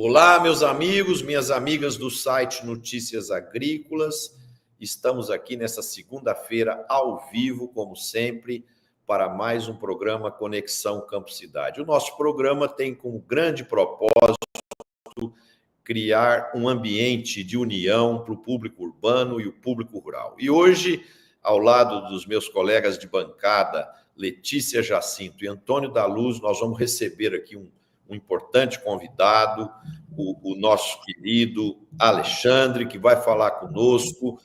Olá, meus amigos, minhas amigas do site Notícias Agrícolas. Estamos aqui nessa segunda-feira ao vivo, como sempre, para mais um programa Conexão Campo Cidade. O nosso programa tem como grande propósito criar um ambiente de união para o público urbano e o público rural. E hoje, ao lado dos meus colegas de bancada, Letícia Jacinto e Antônio da Luz, nós vamos receber aqui um importante convidado, o nosso querido Alexandre, que vai falar conosco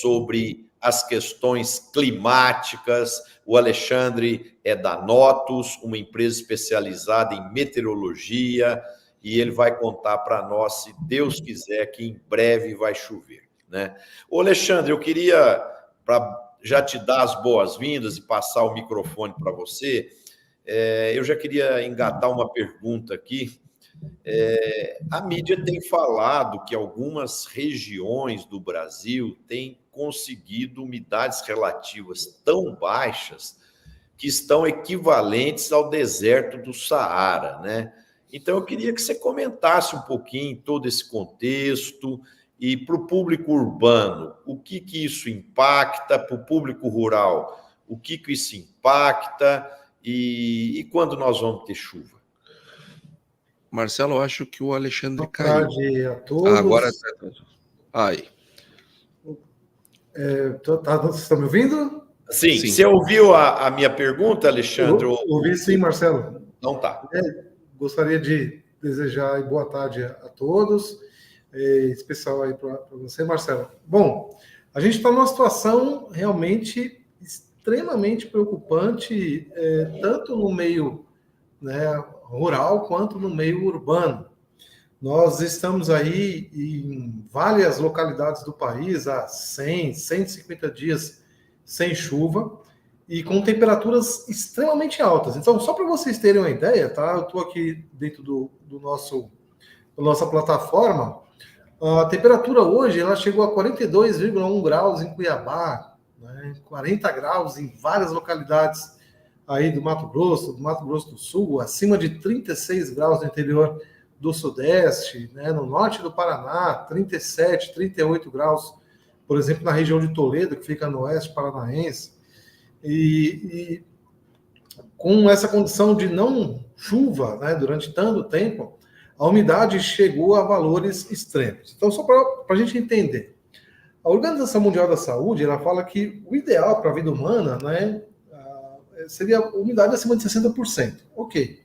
sobre as questões climáticas. O Alexandre é da Notus, uma empresa especializada em meteorologia, e ele vai contar para nós, se Deus quiser, que em breve vai chover, né? Ô Alexandre, eu queria, para já te dar as boas-vindas e passar o microfone para você, eu já queria engatar uma pergunta aqui. A mídia tem falado que algumas regiões do Brasil têm conseguido umidades relativas tão baixas que estão equivalentes ao deserto do Saara, né? Então, eu queria que você comentasse um pouquinho todo esse contexto e para o público urbano, o que isso impacta, para o público rural, o que isso impacta e quando nós vamos ter chuva. Marcelo, eu acho que o Alexandre caiu. Boa tarde a todos. Agora... Aí. Vocês estão me ouvindo? Sim. Você ouviu a minha pergunta, Alexandre? Ouvi sim, Marcelo. Então tá. Gostaria de desejar boa tarde a todos, especial aí para você, Marcelo. Bom, a gente está numa situação realmente extremamente preocupante, tanto no meio, né, rural quanto no meio urbano. Nós estamos aí em várias localidades do país há 100, 150 dias sem chuva e com temperaturas extremamente altas. Então, só para vocês terem uma ideia, tá? Eu estou aqui dentro da nossa plataforma. A temperatura hoje ela chegou a 42,1 graus em Cuiabá, né? 40 graus em várias localidades aí do Mato Grosso do Sul, acima de 36 graus no interior do Sudeste, né? No norte do Paraná, 37, 38 graus, por exemplo, na região de Toledo, que fica no oeste paranaense. E com essa condição de não chuva, né, durante tanto tempo, a umidade chegou a valores extremos. Então, só para a gente entender, a Organização Mundial da Saúde ela fala que o ideal para a vida humana, né, seria umidade acima de 60%. Ok.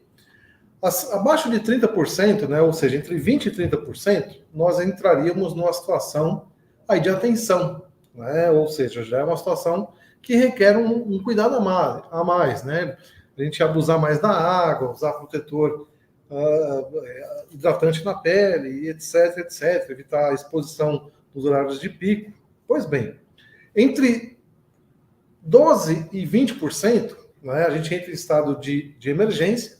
Abaixo de 30%, né, ou seja, entre 20% e 30%, nós entraríamos numa situação aí de atenção, né, ou seja, já é uma situação que requer um cuidado a mais, né? A gente abusar mais da água, usar protetor hidratante na pele, etc, etc, evitar a exposição nos horários de pico. Pois bem, entre 12% e 20%, né, a gente entra em estado de emergência,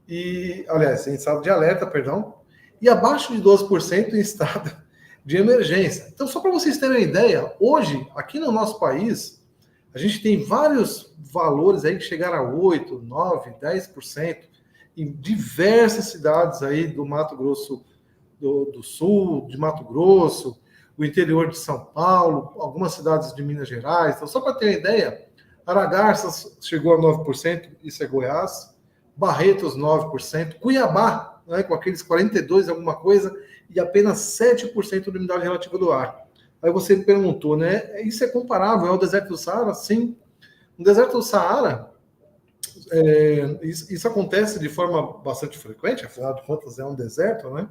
em estado de alerta, perdão, e abaixo de 12% em estado de emergência. Então, só para vocês terem uma ideia, hoje, aqui no nosso país, a gente tem vários valores aí que chegaram a 8%, 9%, 10% em diversas cidades aí do Mato Grosso do Sul, de Mato Grosso, o interior de São Paulo, algumas cidades de Minas Gerais. Então, só para ter uma ideia, Aragarças chegou a 9%, isso é Goiás, Barretos 9%, Cuiabá, né, com aqueles 42% alguma coisa, e apenas 7% de umidade relativa do ar. Aí você me perguntou, né? Isso é comparável ao deserto do Saara? Sim. No deserto do Saara, isso acontece de forma bastante frequente, afinal de contas é um deserto, né?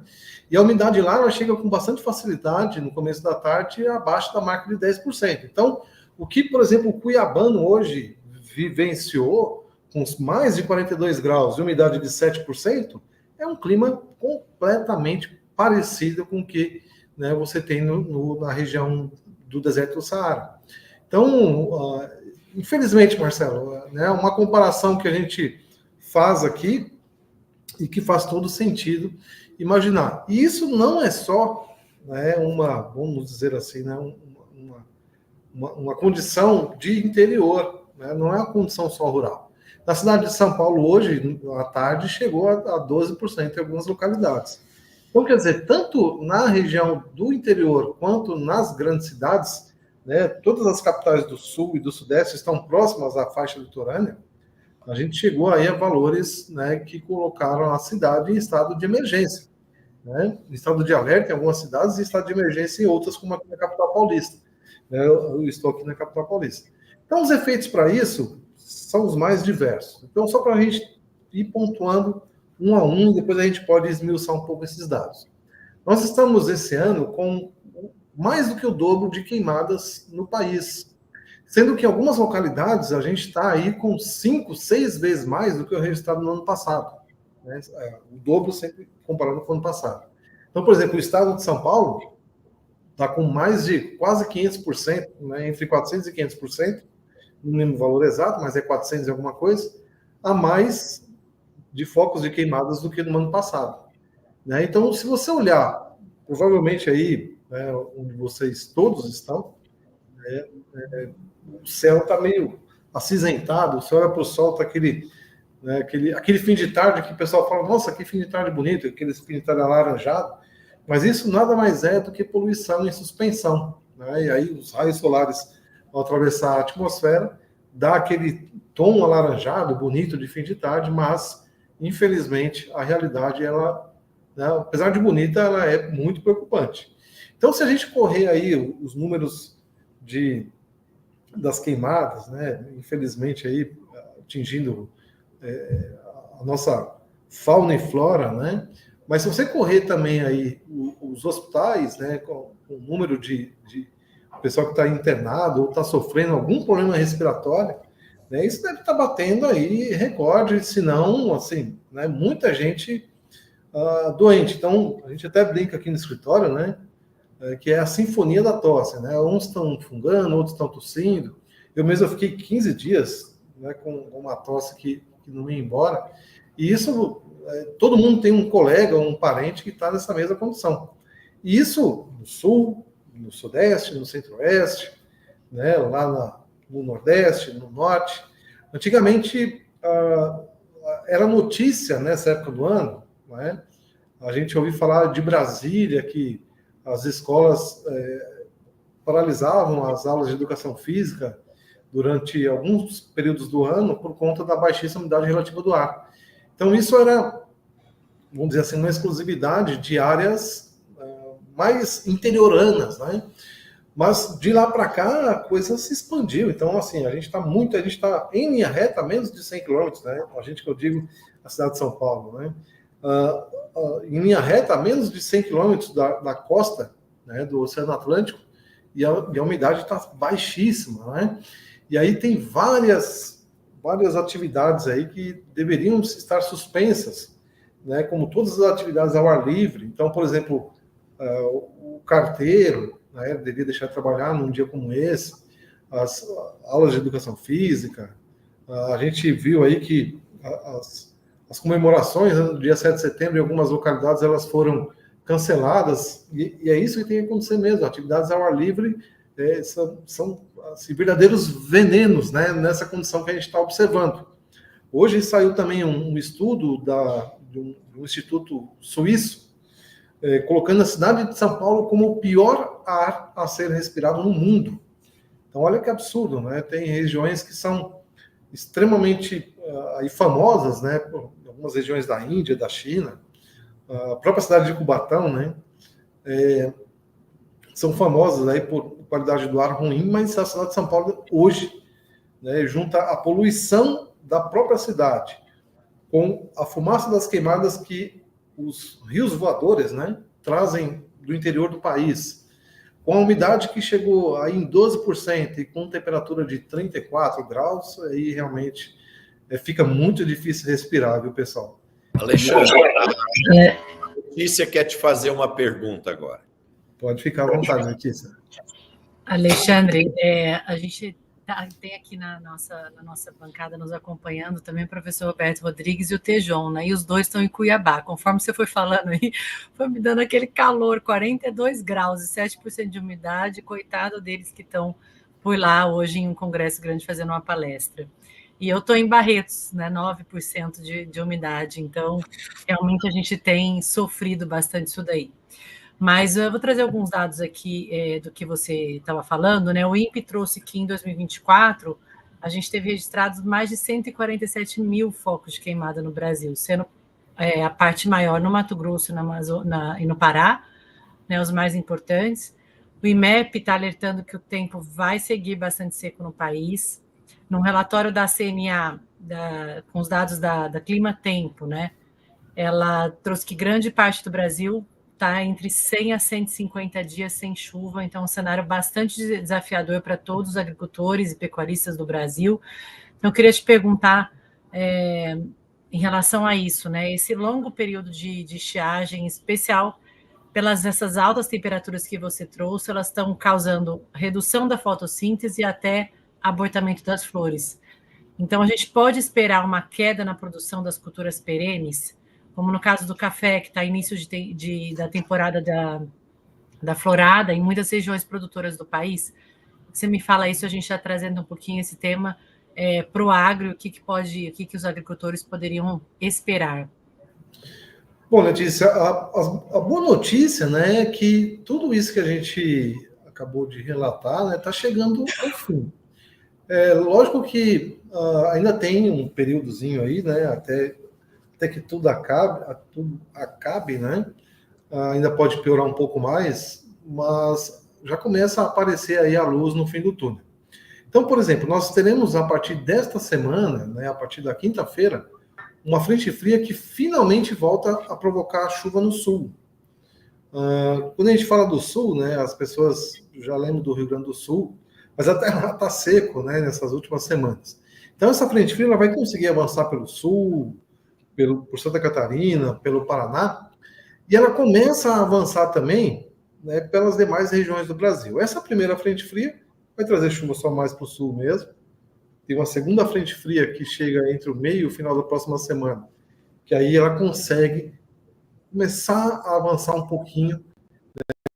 E a umidade lá ela chega com bastante facilidade no começo da tarde abaixo da marca de 10%. Então, o que, por exemplo, o cuiabano hoje vivenciou com mais de 42 graus e umidade de 7%, é um clima completamente parecido com o que, né, você tem na região do deserto do Saara. Então, infelizmente, Marcelo, né, uma comparação que a gente faz aqui e que faz todo sentido imaginar. E isso não é só, né, vamos dizer assim, né, uma condição de interior, né, não é uma condição só rural. Na cidade de São Paulo, hoje, à tarde, chegou a 12% em algumas localidades. Então, quer dizer, tanto na região do interior quanto nas grandes cidades, né, todas as capitais do sul e do sudeste estão próximas à faixa litorânea, a gente chegou aí a valores, né, que colocaram a cidade em estado de emergência, né, em estado de alerta em algumas cidades e estado de emergência em outras, como aqui na capital paulista. Eu estou aqui na capital paulista. Então, os efeitos para isso são os mais diversos. Então, só para a gente ir pontuando um a um, e depois a gente pode esmiuçar um pouco esses dados. Nós estamos, esse ano, com mais do que o dobro de queimadas no país, sendo que em algumas localidades a gente está aí com 5, 6 vezes mais do que o registrado no ano passado, né? O dobro sempre comparado com o ano passado. Então, por exemplo, o estado de São Paulo está com mais de quase 500%, né, entre 400% e 500%, não lembro o valor exato, mas é 400 e alguma coisa, a mais de focos de queimadas do que no ano passado, né? Então, se você olhar, provavelmente aí, né, onde vocês todos estão, o céu está meio acinzentado, você olha para o sol, está aquele, né, aquele fim de tarde que o pessoal fala, nossa, que fim de tarde bonito, aquele fim de tarde alaranjado, mas isso nada mais é do que poluição em suspensão, né? E aí os raios solares, ao atravessar a atmosfera, dá aquele tom alaranjado, bonito de fim de tarde, mas, infelizmente, a realidade, ela, né, apesar de bonita, ela é muito preocupante. Então, se a gente correr aí os números das queimadas, né, infelizmente aí atingindo a nossa fauna e flora, né, mas se você correr também aí os hospitais, né, com o número de pessoal que está internado ou está sofrendo algum problema respiratório, né, isso deve estar batendo aí recorde, se não, assim, né, muita gente doente. Então, a gente até brinca aqui no escritório, né, que é a sinfonia da tosse, né? Uns estão fungando, outros estão tossindo. Eu mesmo fiquei 15 dias, né, com uma tosse que não ia embora. E isso, todo mundo tem um colega, um parente que está nessa mesma condição. E isso no sul, no sudeste, no centro-oeste, né, lá no nordeste, no norte. Antigamente, era notícia nessa época do ano, né? A gente ouviu falar de Brasília, que as escolas paralisavam as aulas de educação física durante alguns períodos do ano por conta da baixíssima umidade relativa do ar. Então, isso era, vamos dizer assim, uma exclusividade de áreas mais interioranas, né? Mas de lá para cá a coisa se expandiu. Então, assim, a gente está em linha reta a menos de 100 quilômetros, né? A gente que eu digo a cidade de São Paulo, né? Em linha reta, a menos de 100 quilômetros da costa, né, do Oceano Atlântico, e a umidade está baixíssima, né? E aí tem várias atividades aí que deveriam estar suspensas, né, como todas as atividades ao ar livre. Então, por exemplo, o carteiro, né, deveria deixar de trabalhar num dia como esse, as aulas de educação física. A gente viu aí que as comemorações, né, do dia 7 de setembro, em algumas localidades, elas foram canceladas, e é isso que tem que acontecer mesmo. Atividades ao ar livre são assim, verdadeiros venenos, né, nessa condição que a gente está observando. Hoje saiu também um estudo de um instituto suíço, colocando a cidade de São Paulo como o pior ar a ser respirado no mundo. Então, olha que absurdo, né? Tem regiões que são extremamente famosas, né, por algumas regiões da Índia, da China, a própria cidade de Cubatão, né, são famosas aí por qualidade do ar ruim, mas a cidade de São Paulo hoje, né, junta a poluição da própria cidade com a fumaça das queimadas que os rios voadores, né, trazem do interior do país, com a umidade que chegou aí em 12% e com temperatura de 34 graus, aí realmente fica muito difícil respirar, viu, pessoal? Alexandre, a Letícia quer te fazer uma pergunta agora. Pode ficar à vontade, Letícia. Alexandre, a gente tem aqui na nossa bancada nos acompanhando também o professor Roberto Rodrigues e o Tejon, né? E os dois estão em Cuiabá. Conforme você foi falando aí, foi me dando aquele calor, 42 graus e 7% de umidade. Coitado deles que estão por lá hoje em um congresso grande fazendo uma palestra. E eu estou em Barretos, né, 9% de umidade, então realmente a gente tem sofrido bastante isso daí. Mas eu vou trazer alguns dados aqui do que você estava falando, né? O INPE trouxe que em 2024 a gente teve registrados mais de 147 mil focos de queimada no Brasil, sendo a parte maior no Mato Grosso e no Pará, né, os mais importantes. O IMEP está alertando que o tempo vai seguir bastante seco no país. Num relatório da CNA, com os dados da Clima Tempo, né, ela trouxe que grande parte do Brasil está entre 100 a 150 dias sem chuva, então é um cenário bastante desafiador para todos os agricultores e pecuaristas do Brasil. Então, eu queria te perguntar em relação a isso, né, esse longo período de estiagem, em especial essas altas temperaturas que você trouxe, elas estão causando redução da fotossíntese e até abortamento das flores. Então, a gente pode esperar uma queda na produção das culturas perenes, como no caso do café, que está início da temporada da florada em muitas regiões produtoras do país. Você me fala isso, a gente está trazendo um pouquinho esse tema para o agro, o que os agricultores poderiam esperar. Bom, Letícia, a boa notícia, né, é que tudo isso que a gente acabou de relatar, né, está chegando ao fim. Lógico que ainda tem um períodozinho aí, né, até que tudo acabe, né, ainda pode piorar um pouco mais, mas já começa a aparecer aí a luz no fim do túnel. Então, por exemplo, nós teremos a partir desta semana, né, a partir da quinta-feira, uma frente fria que finalmente volta a provocar chuva no sul. Quando a gente fala do sul, né, as pessoas já lembram do Rio Grande do Sul, mas até lá está seco, né, nessas últimas semanas. Então, essa frente fria ela vai conseguir avançar pelo sul, por Santa Catarina, pelo Paraná, e ela começa a avançar também, né, pelas demais regiões do Brasil. Essa primeira frente fria vai trazer chuva só mais para o sul mesmo. Tem uma segunda frente fria que chega entre o meio e o final da próxima semana, que aí ela consegue começar a avançar um pouquinho,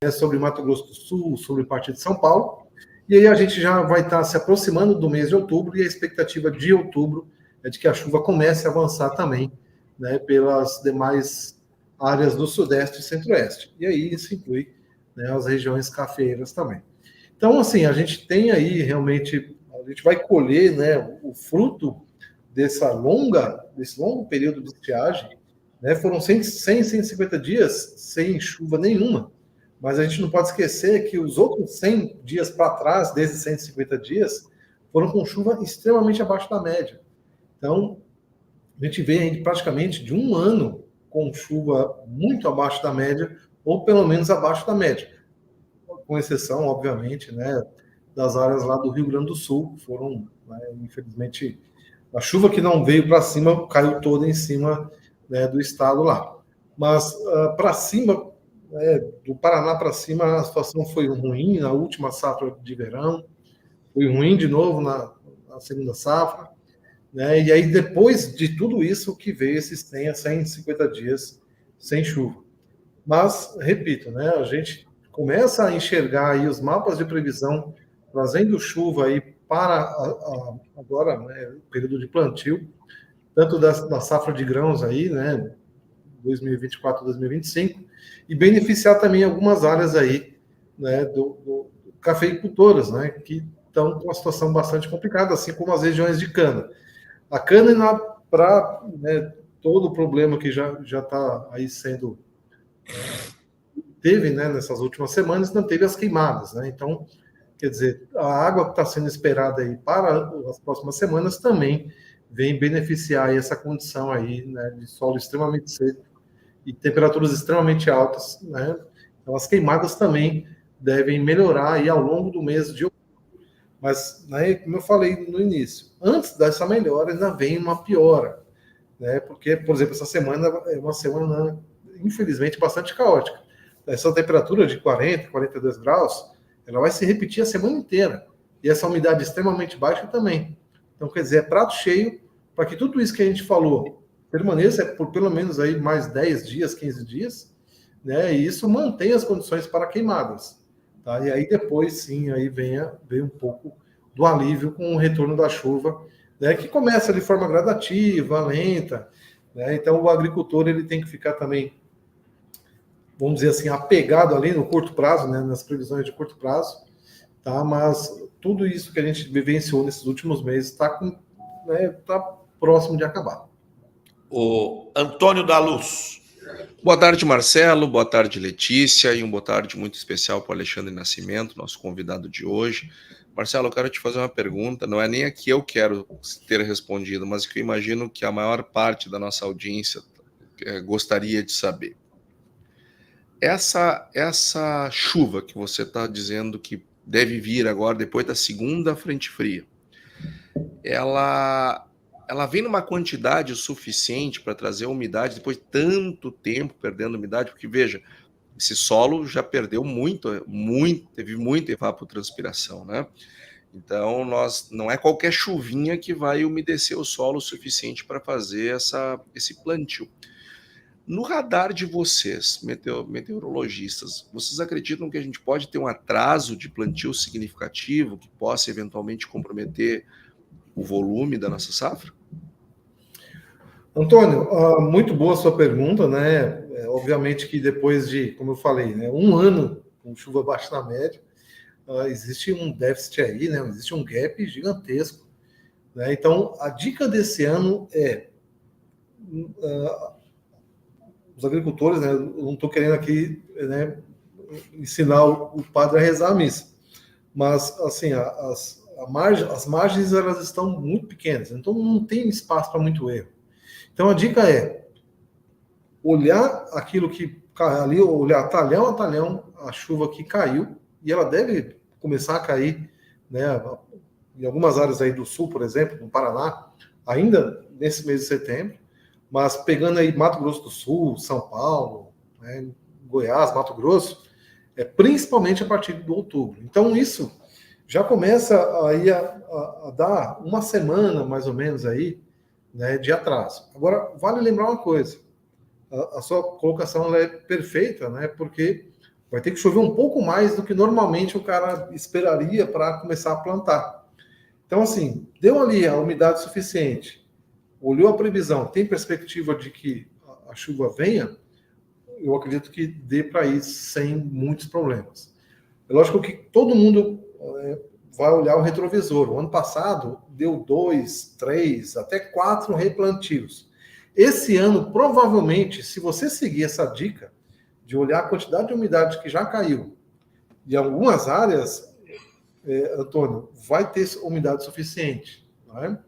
né, sobre Mato Grosso do Sul, sobre parte de São Paulo, e aí a gente já vai estar se aproximando do mês de outubro, e a expectativa de outubro é de que a chuva comece a avançar também, né, pelas demais áreas do Sudeste e Centro-Oeste. E aí isso inclui, né, as regiões cafeeiras também. Então, assim, a gente tem aí realmente, a gente vai colher, né, o fruto desse longo período de estiagem, né, foram 150 dias sem chuva nenhuma, mas a gente não pode esquecer que os outros 100 dias para trás, desses 150 dias, foram com chuva extremamente abaixo da média. Então, a gente vem aí praticamente de um ano com chuva muito abaixo da média, ou pelo menos abaixo da média, com exceção, obviamente, né, das áreas lá do Rio Grande do Sul, que foram, né, infelizmente, a chuva que não veio para cima caiu toda em cima, né, do estado lá. Mas para cima, né, do Paraná para cima, a situação foi ruim na última safra de verão, foi ruim de novo na segunda safra, né, e aí depois de tudo isso que veio esses 100 a 150 dias sem chuva. Mas, repito, né, a gente começa a enxergar aí os mapas de previsão trazendo chuva aí para agora, né, o período de plantio, tanto da safra de grãos aí, né, 2024, 2025, e beneficiar também algumas áreas aí, né, do cafeicultoras, né, que estão com uma situação bastante complicada, assim como as regiões de cana. A cana, para, né, todo o problema que já está aí sendo teve, né, nessas últimas semanas, não teve as queimadas, né? Então, quer dizer, a água que está sendo esperada aí para as próximas semanas também vem beneficiar aí essa condição aí, né, de solo extremamente seco e temperaturas extremamente altas, né? Então, as queimadas também devem melhorar aí ao longo do mês de outubro. Mas, né, como eu falei no início, antes dessa melhora ainda vem uma piora, né? Porque, por exemplo, essa semana é uma semana, infelizmente, bastante caótica. Essa temperatura de 40, 42 graus, ela vai se repetir a semana inteira. E essa umidade extremamente baixa também. Então, quer dizer, é prato cheio para que tudo isso que a gente falou permaneça por pelo menos aí mais 10 dias, 15 dias, né? E isso mantém as condições para queimadas. Tá? E aí depois, sim, aí vem um pouco do alívio com o retorno da chuva, né, que começa de forma gradativa, lenta, né? Então o agricultor ele tem que ficar também, vamos dizer assim, apegado ali no curto prazo, né, nas previsões de curto prazo, tá? Mas tudo isso que a gente vivenciou nesses últimos meses está tá próximo de acabar. O Antônio da Luz. Boa tarde, Marcelo. Boa tarde, Letícia. E boa tarde muito especial para o Alexandre Nascimento, nosso convidado de hoje. Marcelo, eu quero te fazer uma pergunta. Não é nem a que eu quero ter respondido, mas que eu imagino que a maior parte da nossa audiência gostaria de saber. Essa chuva que você está dizendo que deve vir agora, depois da segunda frente fria, ela vem numa quantidade suficiente para trazer umidade depois de tanto tempo perdendo umidade? Porque, veja, esse solo já perdeu muito, teve muita evapotranspiração, né? Então, não é qualquer chuvinha que vai umedecer o solo o suficiente para fazer esse plantio. No radar de vocês, meteorologistas, vocês acreditam que a gente pode ter um atraso de plantio significativo que possa eventualmente comprometer o volume da nossa safra? Antônio, muito boa a sua pergunta, né? Obviamente que depois de, como eu falei, né, um ano com chuva abaixo da média, existe um déficit aí, né? Existe um gap gigantesco, né? Então, a dica desse ano é os agricultores, né? Eu não estou querendo aqui, né, ensinar o padre a rezar a missa, mas assim, as margens elas estão muito pequenas, então não tem espaço para muito erro. Então a dica é olhar aquilo que ali, olhar talhão a talhão a chuva que caiu, e ela deve começar a cair, né, em algumas áreas aí do sul, por exemplo, no Paraná, ainda nesse mês de setembro, mas pegando aí Mato Grosso do Sul, São Paulo, né, Goiás, Mato Grosso, principalmente a partir de outubro. Então isso já começa aí a dar uma semana, mais ou menos, aí, né, de atraso. Agora, vale lembrar uma coisa, a sua colocação ela é perfeita, né, porque vai ter que chover um pouco mais do que normalmente o cara esperaria para começar a plantar. Então, assim, deu ali a umidade suficiente, olhou a previsão, tem perspectiva de que a chuva venha, eu acredito que dê para ir sem muitos problemas. É lógico que todo mundo vai olhar o retrovisor. O ano passado deu 2, 3, até 4 replantios. Esse ano, provavelmente, se você seguir essa dica de olhar a quantidade de umidade que já caiu, em algumas áreas, Antônio, vai ter umidade suficiente, não é?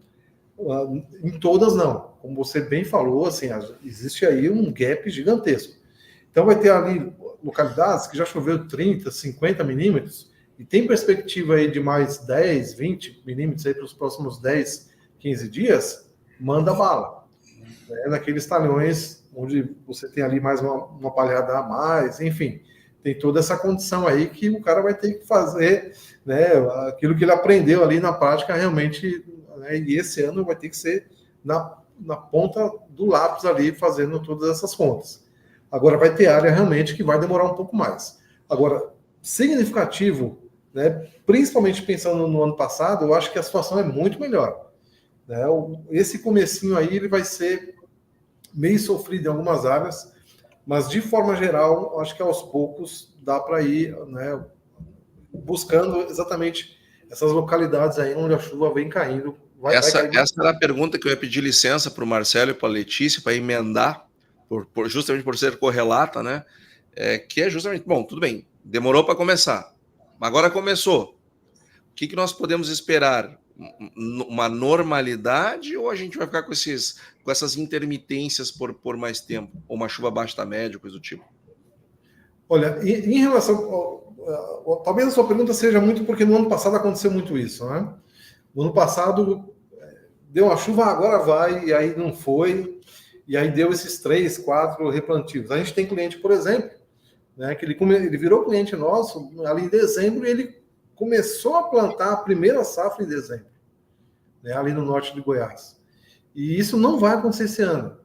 Em todas não. Como você bem falou, assim, existe aí um gap gigantesco. Então vai ter ali localidades que já choveu 30, 50 milímetros e tem perspectiva aí de mais 10, 20 milímetros aí para os próximos 10, 15 dias, manda bala. Naqueles talhões onde você tem ali mais uma palhada a mais, enfim, tem toda essa condição aí que o cara vai ter que fazer, né, aquilo que ele aprendeu ali na prática realmente, né, e esse ano vai ter que ser na ponta do lápis ali, fazendo todas essas contas. Agora vai ter área realmente que vai demorar um pouco mais. Agora, significativo, né, principalmente pensando no ano passado, eu acho que a situação é muito melhor. Né? Esse comecinho aí ele vai ser meio sofrido em algumas áreas, mas de forma geral, acho que aos poucos dá para ir, né, buscando exatamente essas localidades aí onde a chuva vem caindo. Essa era a pergunta que eu ia pedir licença para o Marcelo e para a Letícia para emendar, justamente por ser correlata, né? Que é justamente, bom, tudo bem, demorou para começar, mas agora começou. O que nós podemos esperar? Uma normalidade ou a gente vai ficar com essas intermitências por mais tempo? Ou uma chuva abaixo da média, coisa do tipo? Olha, em relação... talvez a sua pergunta seja muito porque no ano passado aconteceu muito isso, né? No ano passado deu uma chuva, agora vai, e aí não foi, e aí deu esses 3, 4 replantios. A gente tem cliente, por exemplo, né, que ele virou cliente nosso ali em dezembro e ele começou a plantar a primeira safra em dezembro, né, ali no norte de Goiás. E isso não vai acontecer esse ano.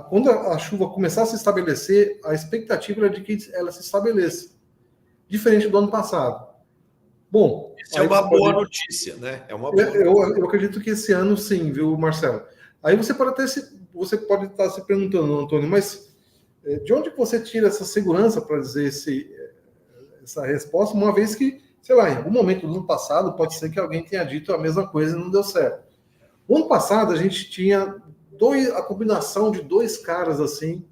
Quando a chuva começar a se estabelecer, a expectativa é de que ela se estabeleça. Diferente do ano passado. Bom, isso é uma boa notícia, né? É uma boa eu acredito que esse ano sim, viu, Marcelo? Aí você pode estar se perguntando, Antônio, mas de onde você tira essa segurança para dizer essa resposta, uma vez que, sei lá, em algum momento do ano passado, pode ser que alguém tenha dito a mesma coisa e não deu certo. No ano passado, a gente tinha a combinação de dois caras assim,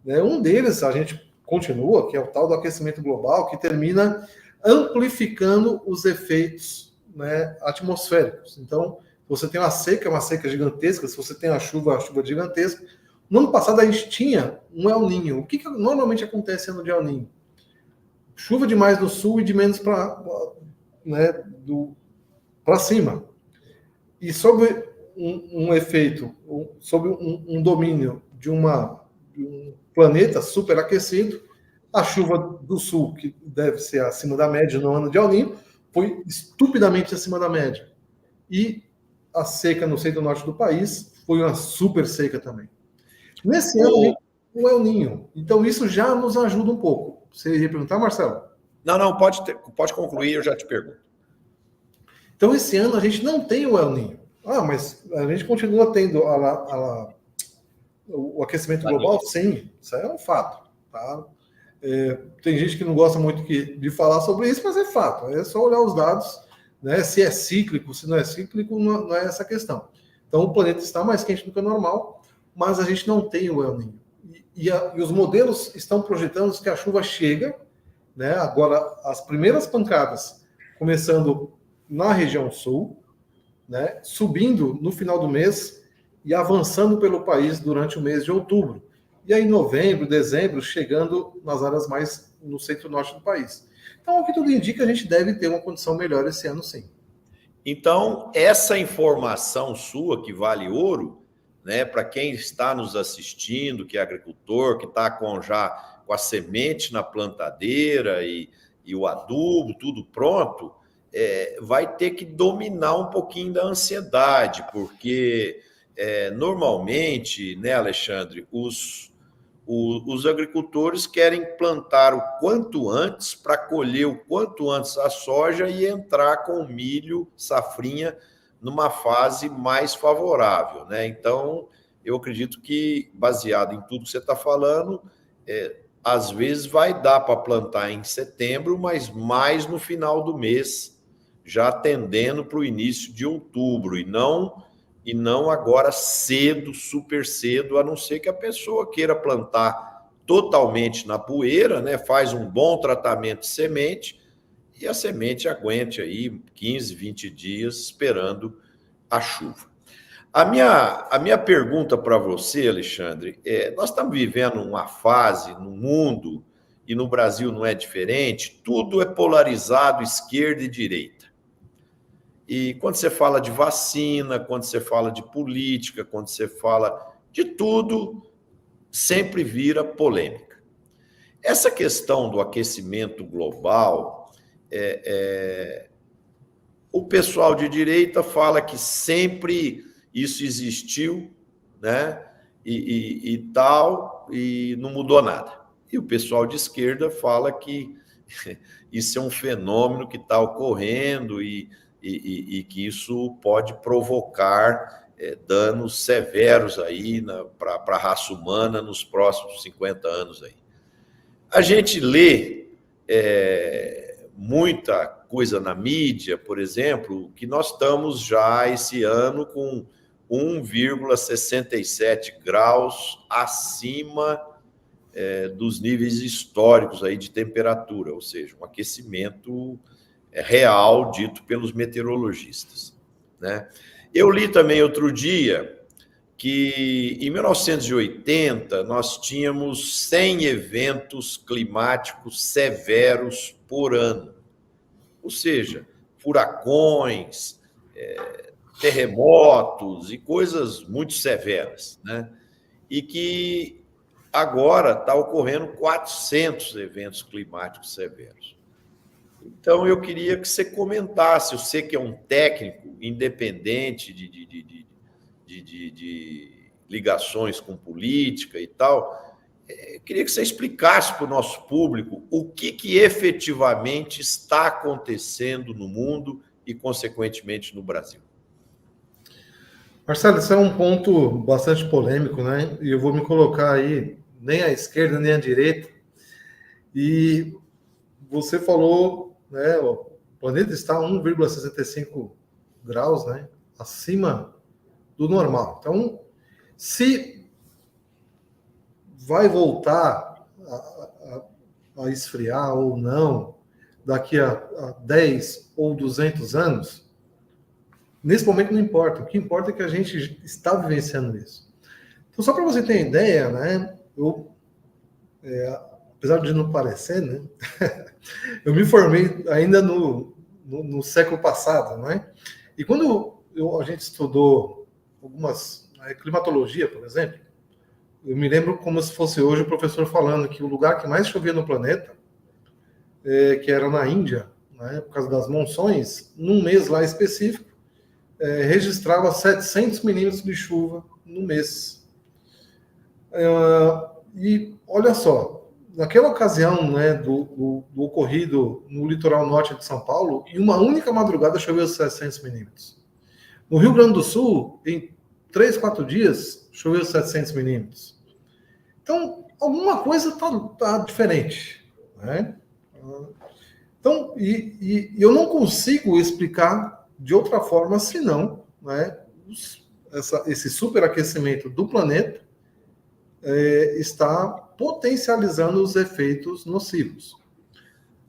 né? Um deles, a gente continua, que é o tal do aquecimento global, que termina amplificando os efeitos, né, atmosféricos. Então, você tem uma seca gigantesca, se você tem a chuva gigantesca. No ano passado, a gente tinha um El Niño. O que normalmente acontece no El Niño? Chuva demais no sul e de menos para, né, cima. E sob um efeito, sob um domínio de um planeta superaquecido, a chuva do sul, que deve ser acima da média no ano de El Niño, foi estupidamente acima da média. E a seca no centro-norte do país foi uma super seca também. Nesse ano, o El Niño. Então, isso já nos ajuda um pouco. Você ia perguntar, Marcelo? Não, pode concluir, eu já te pergunto. Então, esse ano a gente não tem o El Niño. Mas a gente continua tendo o aquecimento global? Sim, isso é um fato. Tá? Tem gente que não gosta muito de falar sobre isso, mas é fato. É só olhar os dados, né? Se é cíclico, se não é cíclico, não é essa a questão. Então, o planeta está mais quente do que o normal, mas a gente não tem o El Niño. E os modelos estão projetando que a chuva chega, né? Agora, as primeiras pancadas, começando na região sul, né? Subindo no final do mês e avançando pelo país durante o mês de outubro. E aí, novembro, dezembro, chegando nas áreas mais no centro-norte do país. Então, o que tudo indica, a gente deve ter uma condição melhor esse ano, sim. Então, essa informação sua, que vale ouro, né, para quem está nos assistindo, que é agricultor, que está com a semente na plantadeira e o adubo, tudo pronto, vai ter que dominar um pouquinho da ansiedade, porque normalmente, né, Alexandre, os agricultores querem plantar o quanto antes para colher o quanto antes a soja e entrar com o milho, safrinha, numa fase mais favorável, né? Então, eu acredito que, baseado em tudo que você está falando, às vezes vai dar para plantar em setembro, mas mais no final do mês, já tendendo para o início de outubro, e não agora cedo, super cedo, a não ser que a pessoa queira plantar totalmente na poeira, né? Faz um bom tratamento de semente e a semente aguente aí 15, 20 dias esperando a chuva. A minha pergunta para você, Alexandre, nós estamos vivendo uma fase no mundo, e no Brasil não é diferente, tudo é polarizado, esquerda e direita. E quando você fala de vacina, quando você fala de política, quando você fala de tudo, sempre vira polêmica. Essa questão do aquecimento global, o pessoal de direita fala que sempre isso existiu, né? E tal, e não mudou nada. E o pessoal de esquerda fala que isso é um fenômeno que está ocorrendo e que isso pode provocar danos severos aí para a raça humana nos próximos 50 anos aí. A gente lê muita coisa na mídia, por exemplo, que nós estamos já esse ano com 1,67 graus acima dos níveis históricos aí de temperatura, ou seja, um aquecimento real dito pelos meteorologistas, né? Eu li também outro dia que em 1980 nós tínhamos 100 eventos climáticos severos por ano, ou seja, furacões, terremotos e coisas muito severas, né? E que agora está ocorrendo 400 eventos climáticos severos. Então, eu queria que você comentasse, eu sei que é um técnico independente de ligações com política e tal, Eu queria que você explicasse para o nosso público o que efetivamente está acontecendo no mundo e, consequentemente, no Brasil. Marcelo, isso é um ponto bastante polêmico, né? E eu vou me colocar aí nem à esquerda nem à direita. E você falou, né? O planeta está a 1,65 graus, né? Acima do normal. Então, se vai voltar a esfriar ou não daqui a 10 ou 200 anos, nesse momento não importa. O que importa é que a gente está vivenciando isso. Então, só para você ter uma ideia, né? Apesar de não parecer, né? Eu me formei ainda no século passado, né? E quando a gente estudou algumas climatologia, por exemplo, eu me lembro como se fosse hoje o professor falando que o lugar que mais chovia no planeta, que era na Índia, né, por causa das monções, num mês lá específico, registrava 700 milímetros de chuva no mês. E olha só, naquela ocasião, né, do ocorrido no litoral norte de São Paulo, em uma única madrugada choveu 700 milímetros. No Rio Grande do Sul, em 3, 4 dias, choveu 700 milímetros. Então, alguma coisa tá diferente, né? Então, eu não consigo explicar de outra forma senão, né, esse superaquecimento do planeta está potencializando os efeitos nocivos.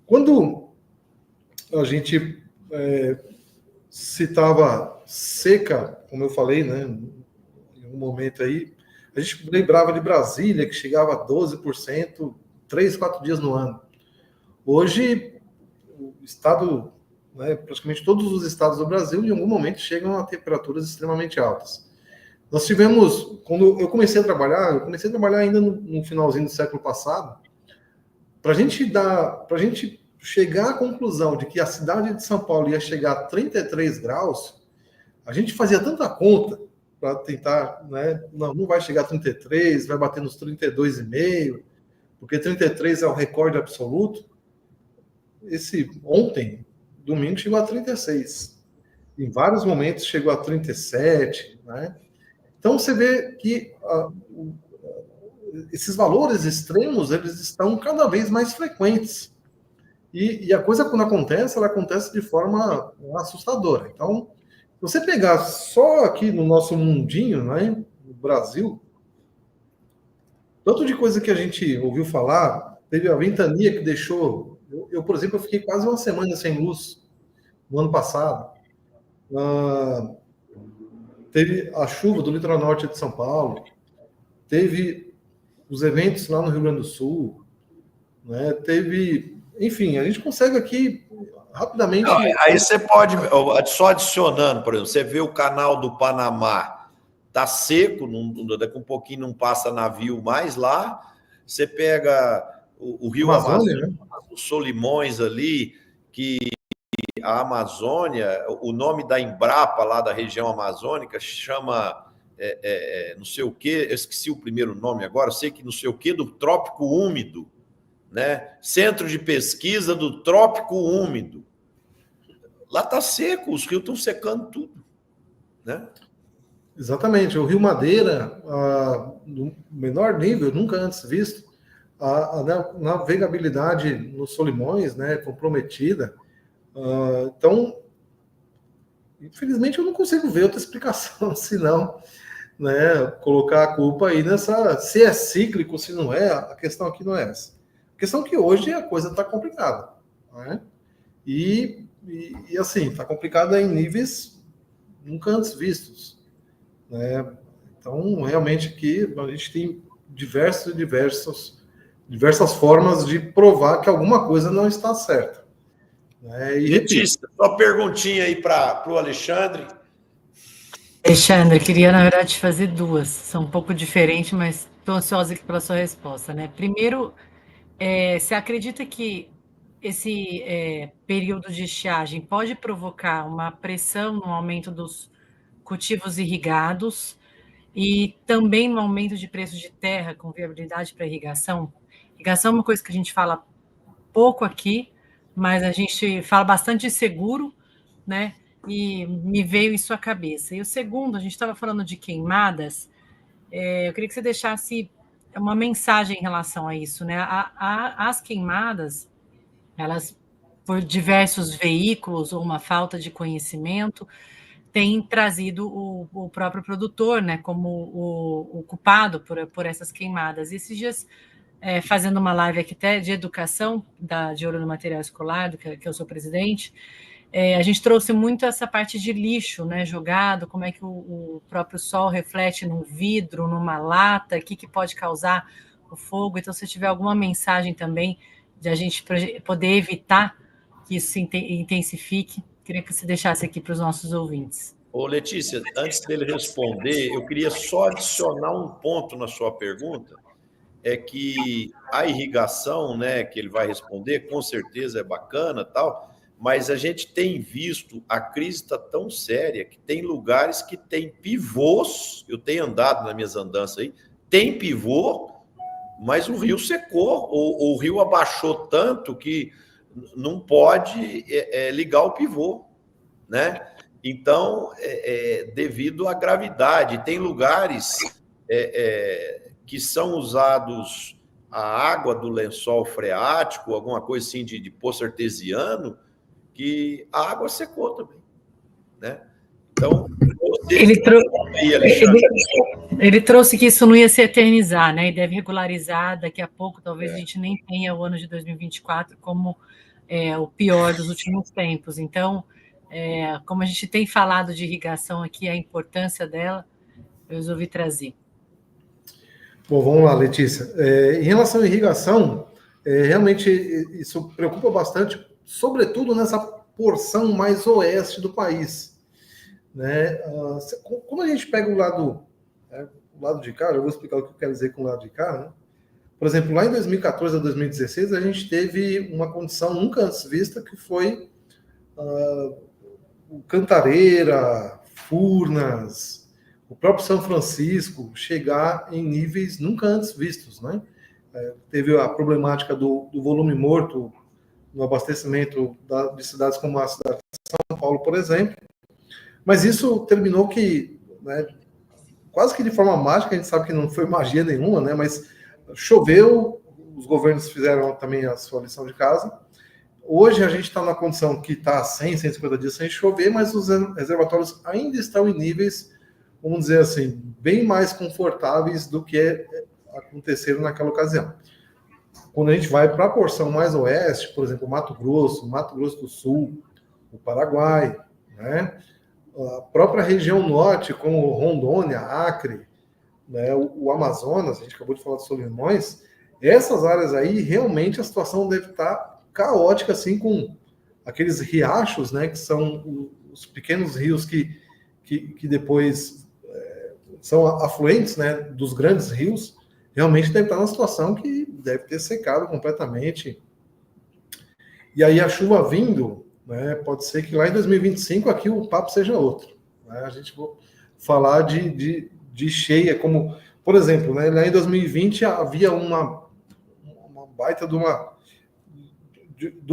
Quando a gente citava seca, como eu falei, né, em um momento aí, a gente lembrava de Brasília, que chegava a 12%, 3, 4 dias no ano. Hoje, o estado, né, praticamente todos os estados do Brasil, em algum momento, chegam a temperaturas extremamente altas. Nós tivemos, quando eu comecei a trabalhar ainda no finalzinho do século passado, para a gente chegar à conclusão de que a cidade de São Paulo ia chegar a 33 graus, a gente fazia tanta conta para tentar, né, não vai chegar a 33, vai bater nos 32,5, porque 33 é o recorde absoluto. Ontem, domingo, chegou a 36. Em vários momentos chegou a 37, né? Então você vê que esses valores extremos, eles estão cada vez mais frequentes. E a coisa, quando acontece, ela acontece de forma assustadora. Então, se você pegar só aqui no nosso mundinho, né, no Brasil, tanto de coisa que a gente ouviu falar, teve a ventania que deixou... Eu, por exemplo, eu fiquei quase uma semana sem luz no ano passado. Teve a chuva do litoral norte de São Paulo, teve os eventos lá no Rio Grande do Sul, né? Enfim, a gente consegue aqui rapidamente... Não, aí você pode, só adicionando, por exemplo, você vê o canal do Panamá, tá seco, daqui a um pouquinho não passa navio mais lá, você pega o Rio Amazonas, né? Os Solimões ali, que a Amazônia, o nome da Embrapa lá da região amazônica chama não sei o quê, eu esqueci o primeiro nome agora, eu sei que não sei o quê do trópico úmido, né? Centro de pesquisa do trópico úmido. Lá está seco, os rios estão secando tudo, né? Exatamente, o Rio Madeira, no menor nível, nunca antes visto, a navegabilidade nos Solimões, né, comprometida. Então, infelizmente, eu não consigo ver outra explicação, senão, né, colocar a culpa aí se é cíclico, se não é, a questão aqui não é essa. A questão é que hoje a coisa está complicada, né? E assim, está complicada em níveis nunca antes vistos, né? Então, realmente aqui a gente tem diversas formas de provar que alguma coisa não está certa. Letícia, só perguntinha aí para o Alexandre. Alexandre, queria, na verdade, te fazer duas. São um pouco diferentes, mas estou ansiosa aqui pela sua resposta, né? Primeiro, você acredita que esse período de estiagem pode provocar uma pressão no aumento dos cultivos irrigados e também no aumento de preço de terra com viabilidade para irrigação. Irrigação é uma coisa que a gente fala pouco aqui, mas a gente fala bastante de seguro, né? E me veio isso à cabeça. E o segundo, a gente estava falando de queimadas, eu queria que você deixasse uma mensagem em relação a isso, né? As queimadas, elas, por diversos veículos ou uma falta de conhecimento, têm trazido o próprio produtor, né, como o culpado por essas queimadas. E esses dias, fazendo uma live aqui até de educação, de Olho no Material Escolar, que eu sou presidente, a gente trouxe muito essa parte de lixo, né, jogado, como é que o próprio sol reflete num vidro, numa lata, o que pode causar o fogo. Então, se tiver alguma mensagem também de a gente poder evitar que isso se intensifique, queria que você deixasse aqui para os nossos ouvintes. Ô, Letícia, antes dele responder, eu queria só adicionar um ponto na sua pergunta, é que a irrigação, né, que ele vai responder, com certeza é bacana, tal, mas a gente tem visto, a crise está tão séria que tem lugares que tem pivôs, eu tenho andado nas minhas andanças aí, tem pivô, mas o rio secou, ou o rio abaixou tanto que não pode ligar o pivô, né? Então, devido à gravidade, tem lugares que são usados a água do lençol freático, alguma coisa assim de poço artesiano, que a água secou também, né? Então, ele trouxe que isso não ia se eternizar, né? E deve regularizar daqui a pouco, talvez a gente nem tenha o ano de 2024 como o pior dos últimos tempos. Então, como a gente tem falado de irrigação aqui, a importância dela, eu resolvi trazer. Bom, vamos lá, Letícia. Em relação à irrigação, realmente isso preocupa bastante, sobretudo nessa porção mais oeste do país, né? Como a gente pega o lado de cá, eu vou explicar o que eu quero dizer com o lado de cá, né? Por exemplo, lá em 2014 a 2016, a gente teve uma condição nunca antes vista, que foi o Cantareira, Furnas, o próprio São Francisco chegar em níveis nunca antes vistos, né? Teve a problemática do volume morto no abastecimento de cidades como a cidade de São Paulo, por exemplo. Mas isso terminou que, né, quase que de forma mágica, a gente sabe que não foi magia nenhuma, né? Mas choveu, os governos fizeram também a sua lição de casa. Hoje a gente está na condição que está 150 dias sem chover, mas os reservatórios ainda estão em níveis, vamos dizer assim, bem mais confortáveis do que aconteceram naquela ocasião. Quando a gente vai para a porção mais oeste, por exemplo, Mato Grosso do Sul, o Paraguai, né? A própria região norte, como Rondônia, Acre, né? O Amazonas, a gente acabou de falar dos Solimões, essas áreas aí, realmente a situação deve estar caótica, assim, com aqueles riachos, né? Que são os pequenos rios que depois são afluentes, né? Dos grandes rios, realmente deve estar numa situação que deve ter secado completamente. E aí a chuva vindo, né, pode ser que lá em 2025 aqui o papo seja outro, né? A gente vai falar de cheia, como, por exemplo, né, lá em 2020 havia uma baita de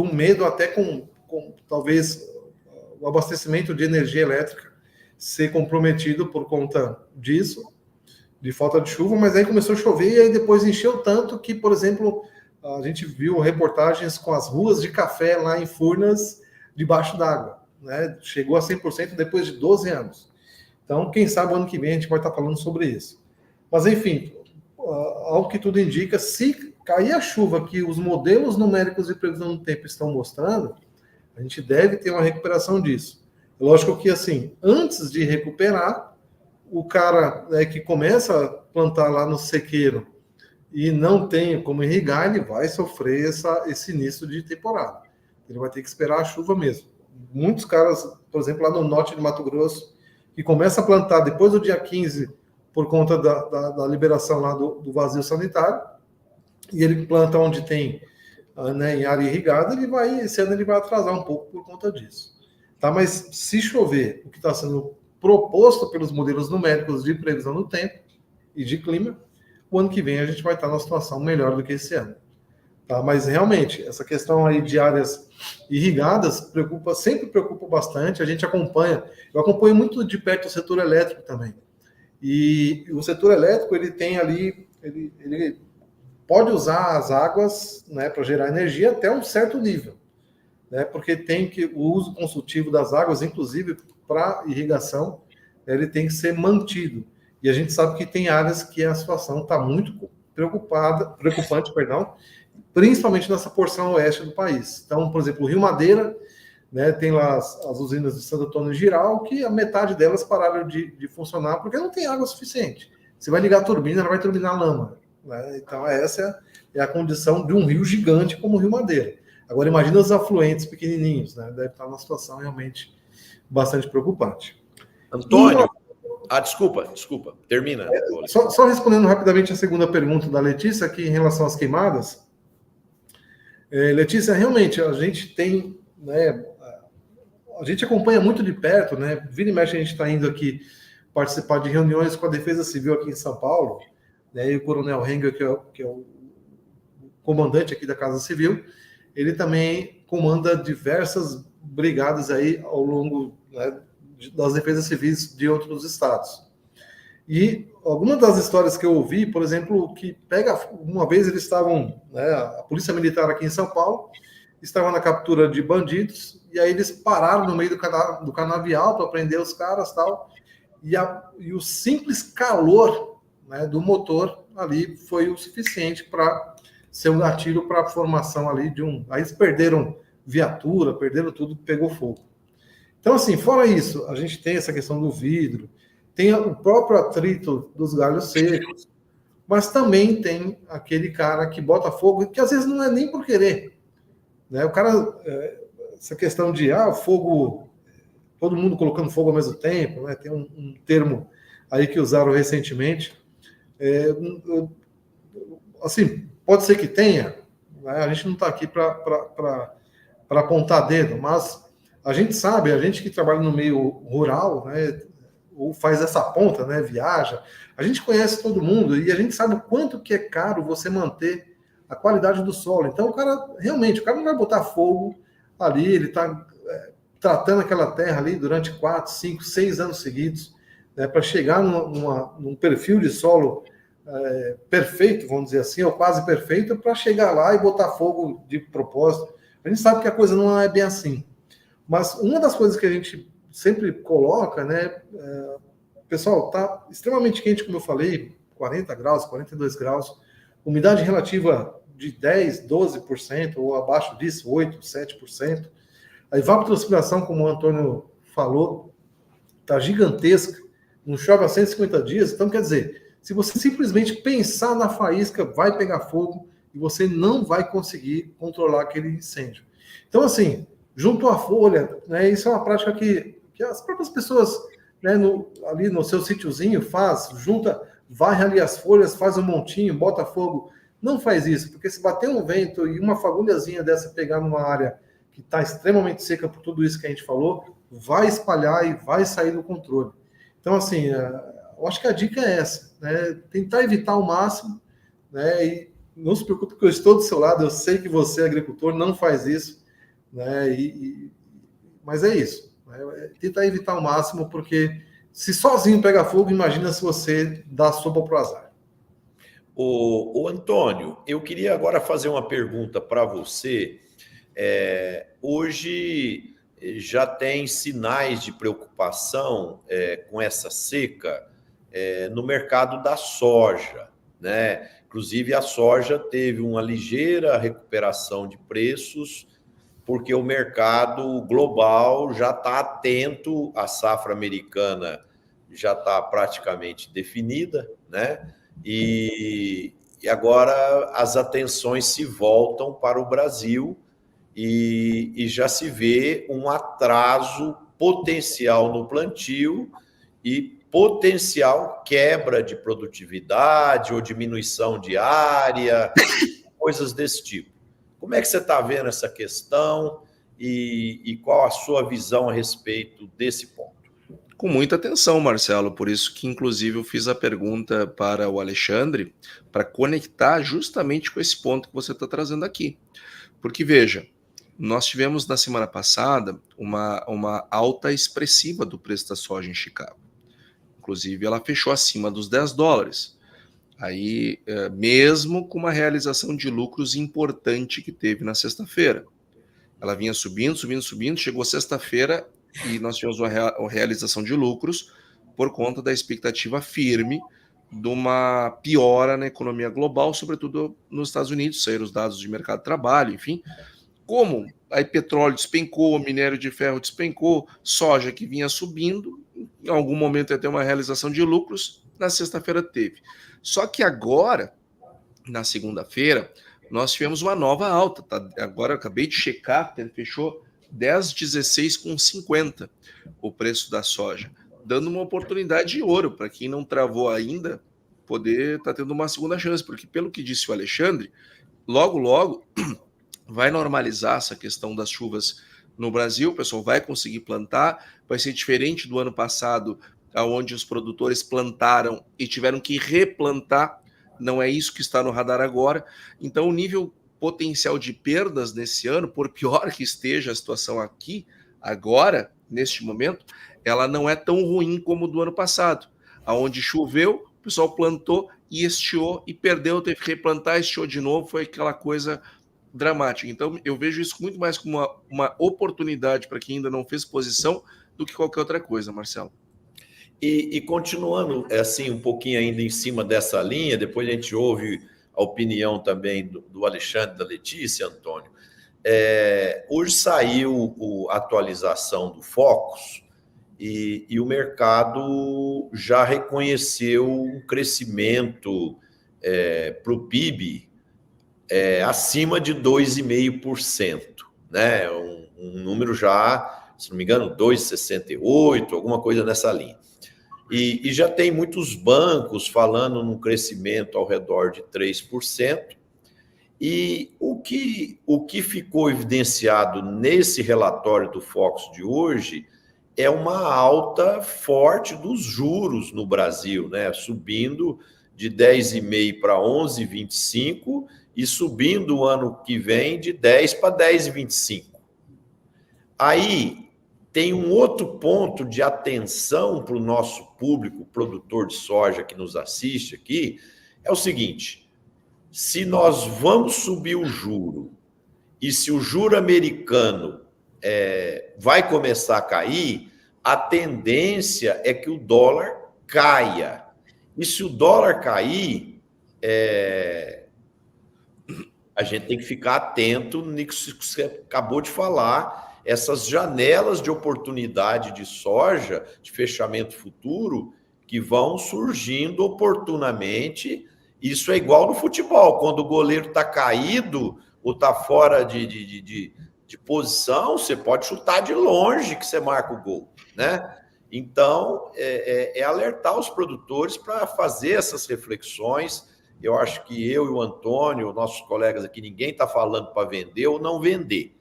um medo até com talvez o abastecimento de energia elétrica ser comprometido por conta disso, de falta de chuva, mas aí começou a chover e aí depois encheu tanto que, por exemplo, a gente viu reportagens com as ruas de café lá em Furnas debaixo d'água, né? Chegou a 100% depois de 12 anos. Então, quem sabe ano que vem a gente vai estar falando sobre isso. Mas, enfim, ao que tudo indica, se cair a chuva que os modelos numéricos de previsão do tempo estão mostrando, a gente deve ter uma recuperação disso. Lógico que, assim, antes de recuperar, o cara, né, que começa a plantar lá no sequeiro e não tem como irrigar, ele vai sofrer esse início de temporada. Ele vai ter que esperar a chuva mesmo. Muitos caras, por exemplo, lá no norte de Mato Grosso, que começa a plantar depois do dia 15, por conta da liberação lá do vazio sanitário, e ele planta onde tem, né, em área irrigada, esse ano ele vai atrasar um pouco por conta disso. Tá? Mas se chover, o que está sendo proposto pelos modelos numéricos de previsão do tempo e de clima, o ano que vem a gente vai estar numa situação melhor do que esse ano. Tá? Mas realmente, essa questão aí de áreas irrigadas sempre preocupa bastante, a gente acompanha, eu acompanho muito de perto o setor elétrico também. E o setor elétrico, ele tem ali, ele pode usar as águas, né, para gerar energia até um certo nível, né, porque tem que o uso consultivo das águas, inclusive para irrigação, ele tem que ser mantido. E a gente sabe que tem áreas que a situação está muito preocupante, principalmente nessa porção oeste do país. Então, por exemplo, o Rio Madeira, né, tem lá as usinas de Santo Antônio Giral, que a metade delas pararam de funcionar porque não tem água suficiente. Você vai ligar a turbina, ela vai turbinar lama. Né? Então, essa é a condição de um rio gigante como o Rio Madeira. Agora, imagina os afluentes pequenininhos, né? Deve estar numa situação realmente bastante preocupante. Antônio, desculpa, termina. Só respondendo rapidamente a segunda pergunta da Letícia, aqui em relação às queimadas. Letícia, realmente, a gente tem, né, a gente acompanha muito de perto, né? Vira e mexe, a gente está indo aqui participar de reuniões com a Defesa Civil aqui em São Paulo, né? E o Coronel Hengel, que é o comandante aqui da Casa Civil, ele também comanda diversas brigadas aí ao longo, né, das defesas civis de outros estados. E algumas das histórias que eu ouvi, por exemplo, que uma vez eles estavam, né, a Polícia Militar aqui em São Paulo estava na captura de bandidos, e aí eles pararam no meio do canavial para prender os caras, tal, e o simples calor, né, do motor ali foi o suficiente para ser um gatilho para a formação ali de um... Aí eles perderam viatura, perderam tudo, pegou fogo. Então, assim, fora isso, a gente tem essa questão do vidro, tem o próprio atrito dos galhos secos, mas também tem aquele cara que bota fogo, que às vezes não é nem por querer. Né? O cara, essa questão de fogo, todo mundo colocando fogo ao mesmo tempo, né? Tem um termo aí que usaram recentemente. Assim, pode ser que tenha, né? A gente não está aqui para apontar dedo, mas a gente sabe, a gente que trabalha no meio rural, né, ou faz essa ponta, né, viaja, a gente conhece todo mundo e a gente sabe o quanto que é caro você manter a qualidade do solo. Então, o cara não vai botar fogo ali, ele está tratando aquela terra ali durante 4, 5, 6 anos seguidos, né, para chegar num perfil de solo perfeito, vamos dizer assim, ou quase perfeito, para chegar lá e botar fogo de propósito. A gente sabe que a coisa não é bem assim. Mas uma das coisas que a gente sempre coloca, né, pessoal, está extremamente quente, como eu falei, 40 graus, 42 graus, umidade relativa de 10%, 12%, ou abaixo disso, 8%, 7%. A evapotranspiração, como o Antônio falou, está gigantesca, não chove há 150 dias, então quer dizer, se você simplesmente pensar na faísca, vai pegar fogo e você não vai conseguir controlar aquele incêndio. Então, assim, junto à folha, né, isso é uma prática que as próprias pessoas, né, ali no seu sítiozinho varre ali as folhas, faz um montinho, bota fogo. Não faz isso, porque se bater um vento e uma fagulhazinha dessa pegar numa área que está extremamente seca por tudo isso que a gente falou, vai espalhar e vai sair do controle. Então, assim, eu acho que a dica é essa, né, tentar evitar ao máximo, né, e não se preocupe que eu estou do seu lado, eu sei que você, agricultor, não faz isso, né, mas é isso, né, tentar evitar ao máximo, porque se sozinho pega fogo, imagina se você dá sopa para o azar. O Antônio, eu queria agora fazer uma pergunta para você. Hoje já tem sinais de preocupação com essa seca no mercado da soja, né? Inclusive, a soja teve uma ligeira recuperação de preços, porque o mercado global já está atento, a safra americana já está praticamente definida, né? E agora as atenções se voltam para o Brasil e já se vê um atraso potencial no plantio e potencial quebra de produtividade ou diminuição de área, coisas desse tipo. Como é que você está vendo essa questão e qual a sua visão a respeito desse ponto? Com muita atenção, Marcelo, por isso que inclusive eu fiz a pergunta para o Alexandre, para conectar justamente com esse ponto que você está trazendo aqui. Porque, veja, nós tivemos na semana passada uma alta expressiva do preço da soja em Chicago. Inclusive, ela fechou acima dos $10. Aí, mesmo com uma realização de lucros importante que teve na sexta-feira. Ela vinha subindo, chegou sexta-feira e nós tivemos uma realização de lucros por conta da expectativa firme de uma piora na economia global, sobretudo nos Estados Unidos, saíram os dados de mercado de trabalho, enfim. Como aí petróleo despencou, minério de ferro despencou, soja que vinha subindo, em algum momento ia ter uma realização de lucros, na sexta-feira teve. Só que agora, na segunda-feira, nós tivemos uma nova alta, tá? Agora eu acabei de checar, fechou 10,16,50 o preço da soja, dando uma oportunidade de ouro para quem não travou ainda, poder estar tendo uma segunda chance, porque pelo que disse o Alexandre, logo vai normalizar essa questão das chuvas no Brasil, o pessoal vai conseguir plantar, vai ser diferente do ano passado, onde os produtores plantaram e tiveram que replantar. Não é isso que está no radar agora. Então, o nível potencial de perdas nesse ano, por pior que esteja a situação aqui, agora, neste momento, ela não é tão ruim como do ano passado, onde choveu, o pessoal plantou e estiou e perdeu, teve que replantar, estiou de novo, foi aquela coisa dramática. Então, eu vejo isso muito mais como uma oportunidade para quem ainda não fez posição do que qualquer outra coisa, Marcelo. E continuando assim um pouquinho ainda em cima dessa linha, depois a gente ouve a opinião também do Alexandre, da Letícia, Antônio. Hoje saiu a atualização do Focus e o mercado já reconheceu um crescimento para o PIB acima de 2,5%, né? Um número já, se não me engano, 2,68%, alguma coisa nessa linha. E já tem muitos bancos falando num crescimento ao redor de 3%. E o que ficou evidenciado nesse relatório do Focus de hoje é uma alta forte dos juros no Brasil, né? Subindo de 10,5% para 11,25% e subindo o ano que vem de 10% para 10,25%. Aí tem um outro ponto de atenção para o nosso público produtor de soja que nos assiste aqui, é o seguinte: se nós vamos subir o juro e se o juro americano vai começar a cair, a tendência é que o dólar caia. E se o dólar cair, a gente tem que ficar atento nisso que você acabou de falar, essas janelas de oportunidade de soja, de fechamento futuro, que vão surgindo oportunamente. Isso é igual no futebol, quando o goleiro está caído ou está fora de posição, você pode chutar de longe que você marca o gol, né? Então, alertar os produtores para fazer essas reflexões. Eu acho que eu e o Antônio, nossos colegas aqui, ninguém está falando para vender ou não vender.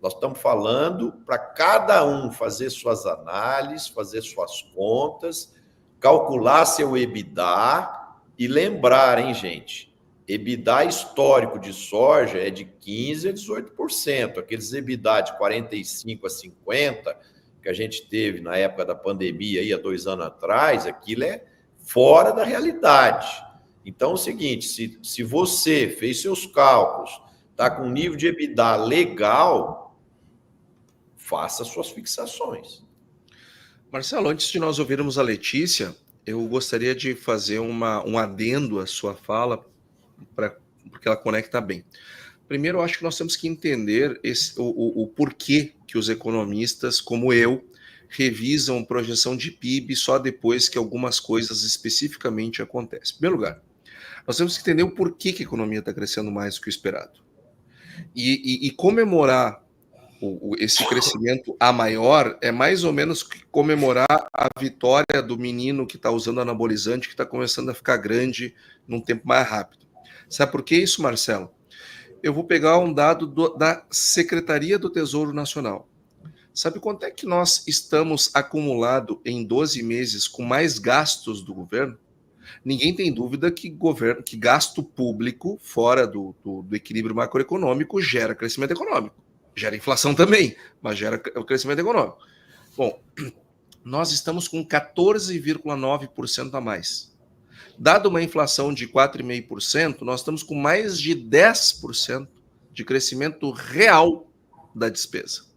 Nós estamos falando para cada um fazer suas análises, fazer suas contas, calcular seu EBITDA e lembrar, hein, gente? EBITDA histórico de soja é de 15% a 18%. Aqueles EBITDA de 45% a 50% que a gente teve na época da pandemia, aí, há 2 anos atrás, aquilo é fora da realidade. Então é o seguinte, se você fez seus cálculos, está com um nível de EBITDA legal, faça suas fixações. Marcelo, antes de nós ouvirmos a Letícia, eu gostaria de fazer um adendo à sua fala, porque ela conecta bem. Primeiro, eu acho que nós temos que entender o porquê que os economistas, como eu, revisam projeção de PIB só depois que algumas coisas especificamente acontecem. Em primeiro lugar, nós temos que entender o porquê que a economia está crescendo mais do que o esperado. E comemorar esse crescimento a maior é mais ou menos comemorar a vitória do menino que está usando anabolizante, que está começando a ficar grande num tempo mais rápido. Sabe por que isso, Marcelo? Eu vou pegar um dado da Secretaria do Tesouro Nacional. Sabe quanto é que nós estamos acumulado em 12 meses com mais gastos do governo? Ninguém tem dúvida que gasto público fora do equilíbrio macroeconômico gera crescimento econômico. Gera inflação também, mas gera crescimento econômico. Bom, nós estamos com 14,9% a mais. Dado uma inflação de 4,5%, nós estamos com mais de 10% de crescimento real da despesa.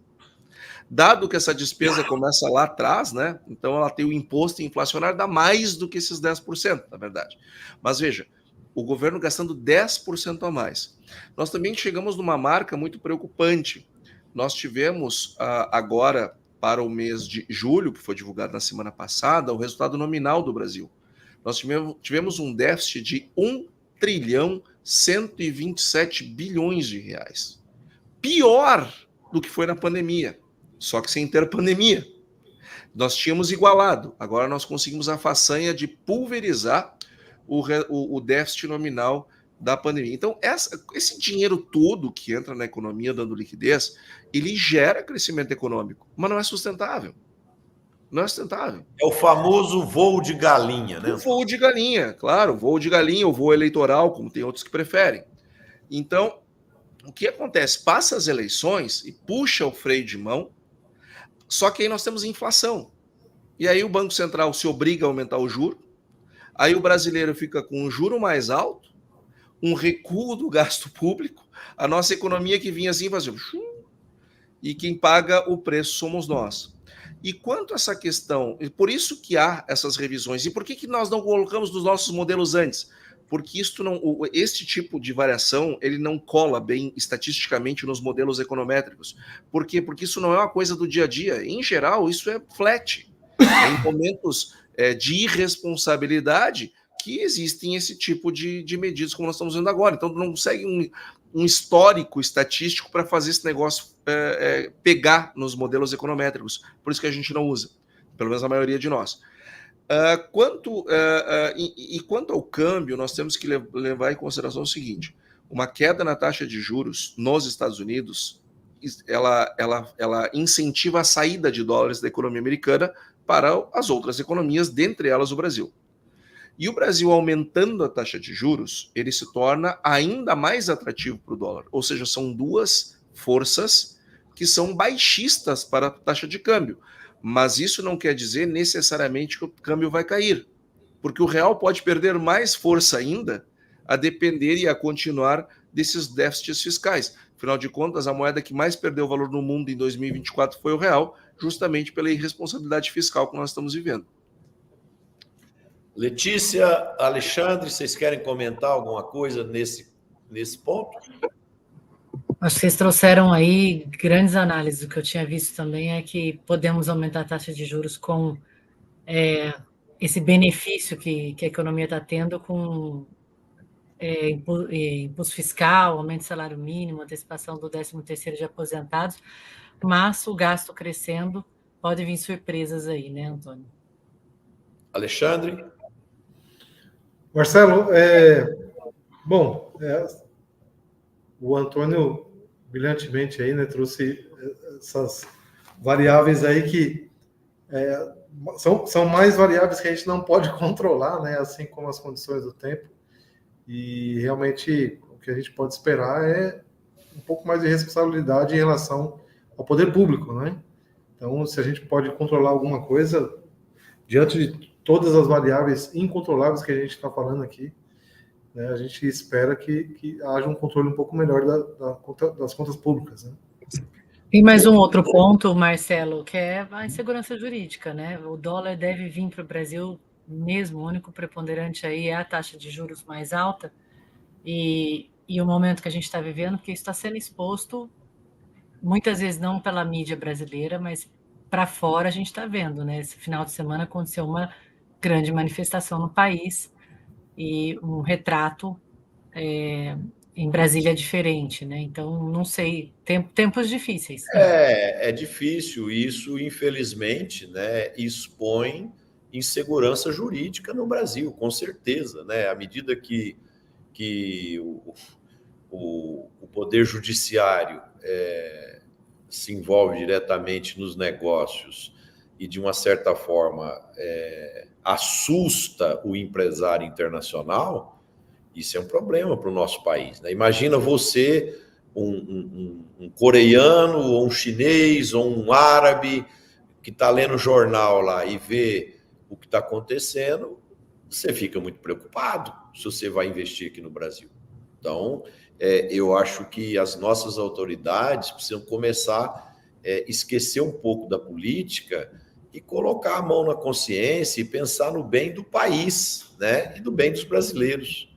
Dado que essa despesa começa lá atrás, né? Então ela tem o imposto inflacionário, dá mais do que esses 10%, na verdade. Mas veja, o governo gastando 10% a mais. Nós também chegamos numa marca muito preocupante. Nós tivemos agora, para o mês de julho, que foi divulgado na semana passada, o resultado nominal do Brasil. Nós tivemos um déficit de 1,127 bilhões de reais. Pior do que foi na pandemia, só que sem ter pandemia. Nós tínhamos igualado, agora nós conseguimos a façanha de pulverizar o déficit nominal da pandemia. Então, esse dinheiro todo que entra na economia dando liquidez, ele gera crescimento econômico, mas não é sustentável. Não é sustentável. É o famoso voo de galinha, né? O voo de galinha, claro, voo de galinha, o voo eleitoral, como tem outros que preferem. Então, o que acontece? Passa as eleições e puxa o freio de mão, só que aí nós temos inflação. E aí o Banco Central se obriga a aumentar o juro, aí o brasileiro fica com um juro mais alto, um recuo do gasto público, a nossa economia que vinha assim fazendo e quem paga o preço somos nós. E quanto a essa questão, por isso que há essas revisões, e por que nós não colocamos nos nossos modelos antes? Porque este tipo de variação ele não cola bem estatisticamente nos modelos econométricos. Por quê? Porque isso não é uma coisa do dia a dia. Em geral, isso é flat. Em momentos de irresponsabilidade que existem esse tipo de medidas como nós estamos vendo agora. Então, não consegue um histórico estatístico para fazer esse negócio pegar nos modelos econométricos. Por isso que a gente não usa, pelo menos a maioria de nós. Quanto ao câmbio, nós temos que levar em consideração o seguinte: uma queda na taxa de juros nos Estados Unidos, ela incentiva a saída de dólares da economia americana para as outras economias, dentre elas o Brasil. E o Brasil aumentando a taxa de juros, ele se torna ainda mais atrativo para o dólar. Ou seja, são duas forças que são baixistas para a taxa de câmbio. Mas isso não quer dizer necessariamente que o câmbio vai cair, porque o real pode perder mais força ainda a depender e a continuar desses déficits fiscais. Afinal de contas, a moeda que mais perdeu valor no mundo em 2024 foi o real, justamente pela irresponsabilidade fiscal que nós estamos vivendo. Letícia, Alexandre, vocês querem comentar alguma coisa nesse ponto? Acho que vocês trouxeram aí grandes análises. O que eu tinha visto também é que podemos aumentar a taxa de juros com esse benefício que a economia está tendo com imposto fiscal, aumento do salário mínimo, antecipação do 13º de aposentados, mas o gasto crescendo, pode vir surpresas aí, né, Antônio? Alexandre? Marcelo, o Antônio brilhantemente aí, né, trouxe essas variáveis aí que são mais variáveis que a gente não pode controlar, né, assim como as condições do tempo, e realmente o que a gente pode esperar é um pouco mais de responsabilidade em relação ao poder público, né? Então, se a gente pode controlar alguma coisa diante de todas as variáveis incontroláveis que a gente está falando aqui, né, a gente espera que haja um controle um pouco melhor das contas públicas, né? Tem mais um outro ponto, Marcelo, que é a insegurança jurídica, né? O dólar deve vir para o Brasil mesmo, o único preponderante aí é a taxa de juros mais alta e o momento que a gente está vivendo, porque isso está sendo exposto muitas vezes não pela mídia brasileira, mas para fora a gente está vendo, né? Esse final de semana aconteceu uma grande manifestação no país e um retrato em Brasília diferente, né? Então, não sei, tempos difíceis. É difícil isso, infelizmente, né? Expõe insegurança jurídica no Brasil, com certeza, né? À medida que o Poder Judiciário se envolve diretamente nos negócios e, de uma certa forma, assusta o empresário internacional, isso é um problema para o nosso país, né? Imagina você, um coreano, ou um chinês, ou um árabe, que está lendo o jornal lá e vê o que está acontecendo, você fica muito preocupado se você vai investir aqui no Brasil. Então, eu acho que as nossas autoridades precisam começar a esquecer um pouco da política e colocar a mão na consciência e pensar no bem do país, né? E do bem dos brasileiros.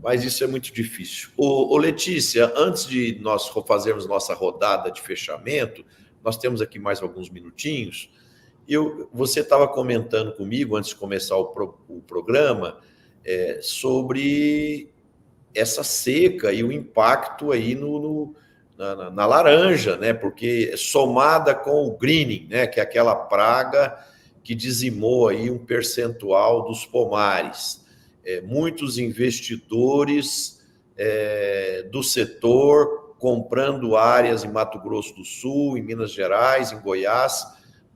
Mas isso é muito difícil. Ô Letícia, antes de nós fazermos nossa rodada de fechamento, nós temos aqui mais alguns minutinhos. Você estava comentando comigo, antes de começar o programa, sobre essa seca e o impacto aí na laranja, né? Porque somada com o greening, né? Que é aquela praga que dizimou aí um percentual dos pomares. Muitos investidores do setor comprando áreas em Mato Grosso do Sul, em Minas Gerais, em Goiás,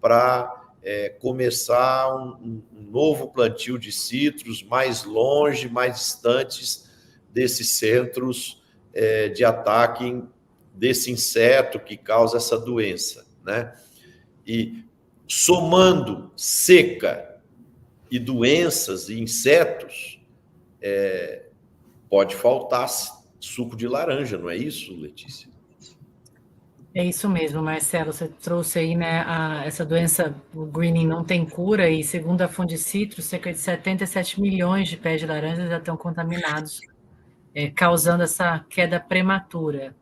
para começar um novo plantio de citros mais longe, mais distantes desses centros de ataque desse inseto que causa essa doença, né? E somando seca e doenças e insetos, pode faltar suco de laranja, não é isso, Letícia? É isso mesmo, Marcelo, você trouxe aí, né, essa doença, o greening não tem cura, e segundo a Fundicitro, cerca de 77 milhões de pés de laranja já estão contaminados, causando essa queda prematura.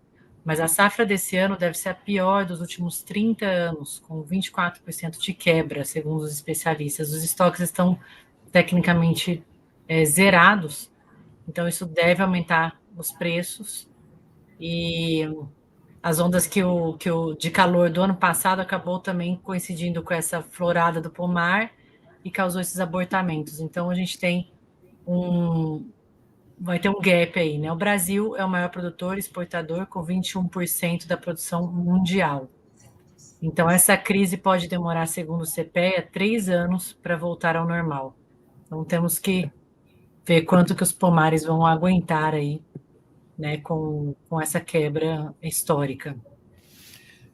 Mas a safra desse ano deve ser a pior dos últimos 30 anos, com 24% de quebra, segundo os especialistas. Os estoques estão tecnicamente zerados, então isso deve aumentar os preços, e as ondas de calor do ano passado acabou também coincidindo com essa florada do pomar e causou esses abortamentos. Então a gente vai ter um gap aí, né? O Brasil é o maior produtor e exportador, com 21% da produção mundial. Então essa crise pode demorar, segundo o CPEA, 3 anos para voltar ao normal. Então temos que ver quanto que os pomares vão aguentar aí, né, com essa quebra histórica.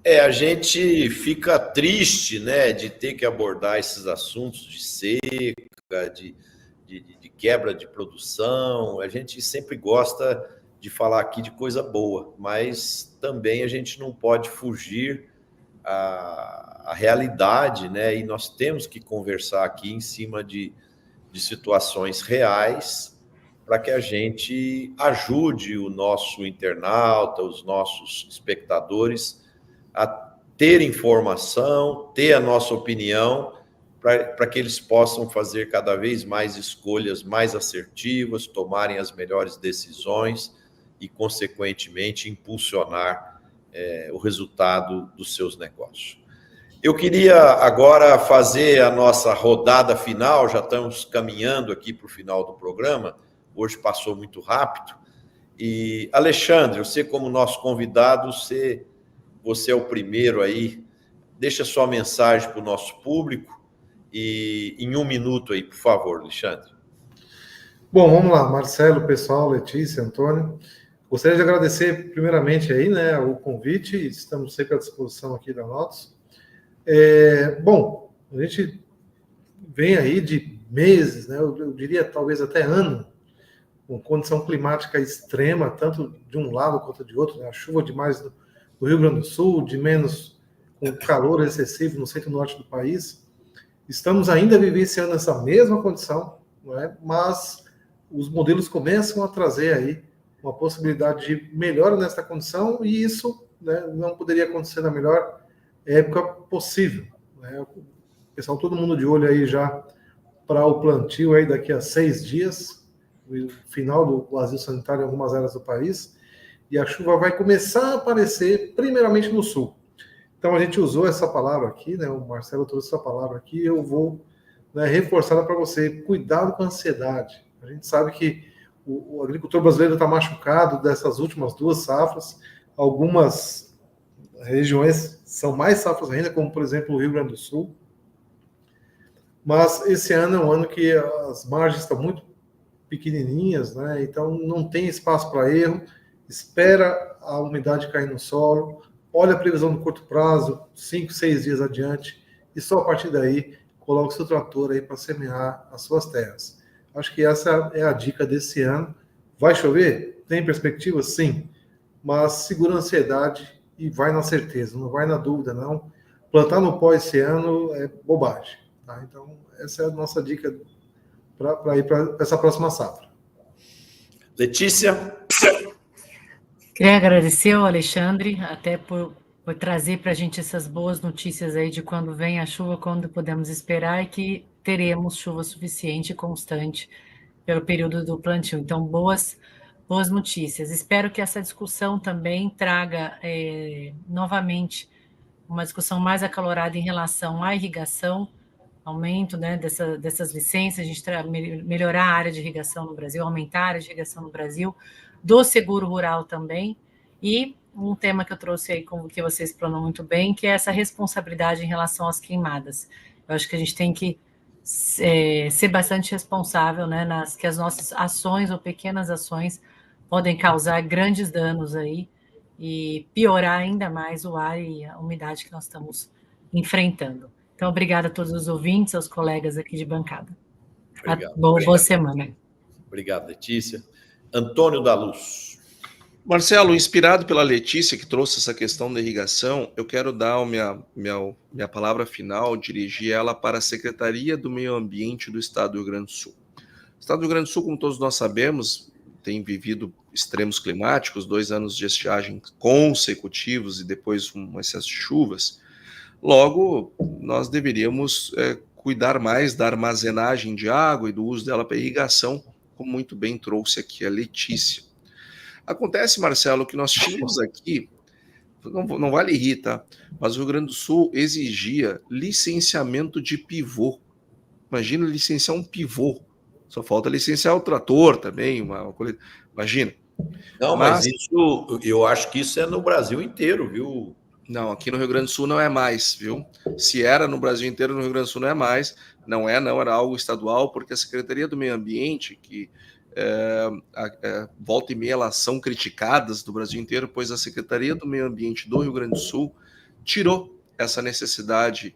A gente fica triste, né, de ter que abordar esses assuntos de seca, de quebra de produção. A gente sempre gosta de falar aqui de coisa boa, mas também a gente não pode fugir à realidade, né, e nós temos que conversar aqui em cima de situações reais, para que a gente ajude o nosso internauta, os nossos espectadores a ter informação, ter a nossa opinião, para que eles possam fazer cada vez mais escolhas mais assertivas, tomarem as melhores decisões e, consequentemente, impulsionar o resultado dos seus negócios. Eu queria agora fazer a nossa rodada final, já estamos caminhando aqui para o final do programa, hoje passou muito rápido. E, Alexandre, você como nosso convidado, você é o primeiro aí, deixa sua mensagem para o nosso público e em 1 minuto aí, por favor, Alexandre. Bom, vamos lá, Marcelo, pessoal, Letícia, Antônio. Gostaria de agradecer primeiramente aí, né, o convite, estamos sempre à disposição aqui da Notos. Bom, a gente vem aí de meses, né, eu diria talvez até ano, com condição climática extrema, tanto de um lado quanto de outro, né, a chuva demais no Rio Grande do Sul, de menos com calor excessivo no centro-norte do país. Estamos ainda vivenciando essa mesma condição, não é? Mas os modelos começam a trazer aí uma possibilidade de melhora nessa condição, e isso, né, não poderia acontecer na melhor época possível, né? O pessoal, todo mundo de olho aí já para o plantio aí daqui a 6 dias, o final do vazio sanitário em algumas áreas do país, e a chuva vai começar a aparecer primeiramente no sul. Então a gente usou essa palavra aqui, né? O Marcelo trouxe essa palavra aqui, eu vou, né, reforçar para você: cuidado com a ansiedade. A gente sabe que o agricultor brasileiro está machucado dessas últimas 2 safras, algumas regiões são mais safras ainda, como por exemplo o Rio Grande do Sul. Mas esse ano é um ano que as margens estão muito pequenininhas, né? Então não tem espaço para erro. Espera a umidade cair no solo, olha a previsão no curto prazo, 5, 6 dias adiante, e só a partir daí coloque seu trator aí para semear as suas terras. Acho que essa é a dica desse ano. Vai chover? Tem perspectiva? Sim. Mas segura a ansiedade e vai na certeza, não vai na dúvida, não. Plantar no pó esse ano é bobagem. Tá? Então, essa é a nossa dica para ir para essa próxima safra. Letícia? Queria agradecer ao Alexandre, até por trazer para a gente essas boas notícias aí de quando vem a chuva, quando podemos esperar e que teremos chuva suficiente e constante pelo período do plantio. Então, boas notícias. Espero que essa discussão também traga novamente uma discussão mais acalorada em relação à irrigação, aumento, né, dessas licenças, a gente melhorar a área de irrigação no Brasil, aumentar a área de irrigação no Brasil, do seguro rural também, e um tema que eu trouxe aí, como que você explanou muito bem, que é essa responsabilidade em relação às queimadas. Eu acho que a gente tem que ser bastante responsável, né, que as nossas ações ou pequenas ações podem causar grandes danos aí e piorar ainda mais o ar e a umidade que nós estamos enfrentando. Então, obrigada a todos os ouvintes, aos colegas aqui de bancada. Obrigado. Boa semana. Obrigado, Letícia. Antônio da Luz. Marcelo, inspirado pela Letícia, que trouxe essa questão da irrigação, eu quero dar a minha palavra final, dirigir ela para a Secretaria do Meio Ambiente do Estado do Rio Grande do Sul. O Estado do Rio Grande do Sul, como todos nós sabemos, tem vivido extremos climáticos, 2 anos de estiagem consecutivos e depois um excesso de chuvas. Logo, nós deveríamos cuidar mais da armazenagem de água e do uso dela para irrigação, como muito bem trouxe aqui a Letícia. Acontece, Marcelo, que nós tínhamos aqui, não vale rir, tá? Mas o Rio Grande do Sul exigia licenciamento de pivô. Imagina licenciar um pivô. Só falta licenciar o trator também, uma coisa. Imagina. Não, mas isso, eu acho que isso é no Brasil inteiro, viu? Não, aqui no Rio Grande do Sul não é mais, viu? Se era no Brasil inteiro, no Rio Grande do Sul não é mais. Não, era algo estadual, porque a Secretaria do Meio Ambiente, que volta e meia elas são criticadas do Brasil inteiro, pois a Secretaria do Meio Ambiente do Rio Grande do Sul tirou essa necessidade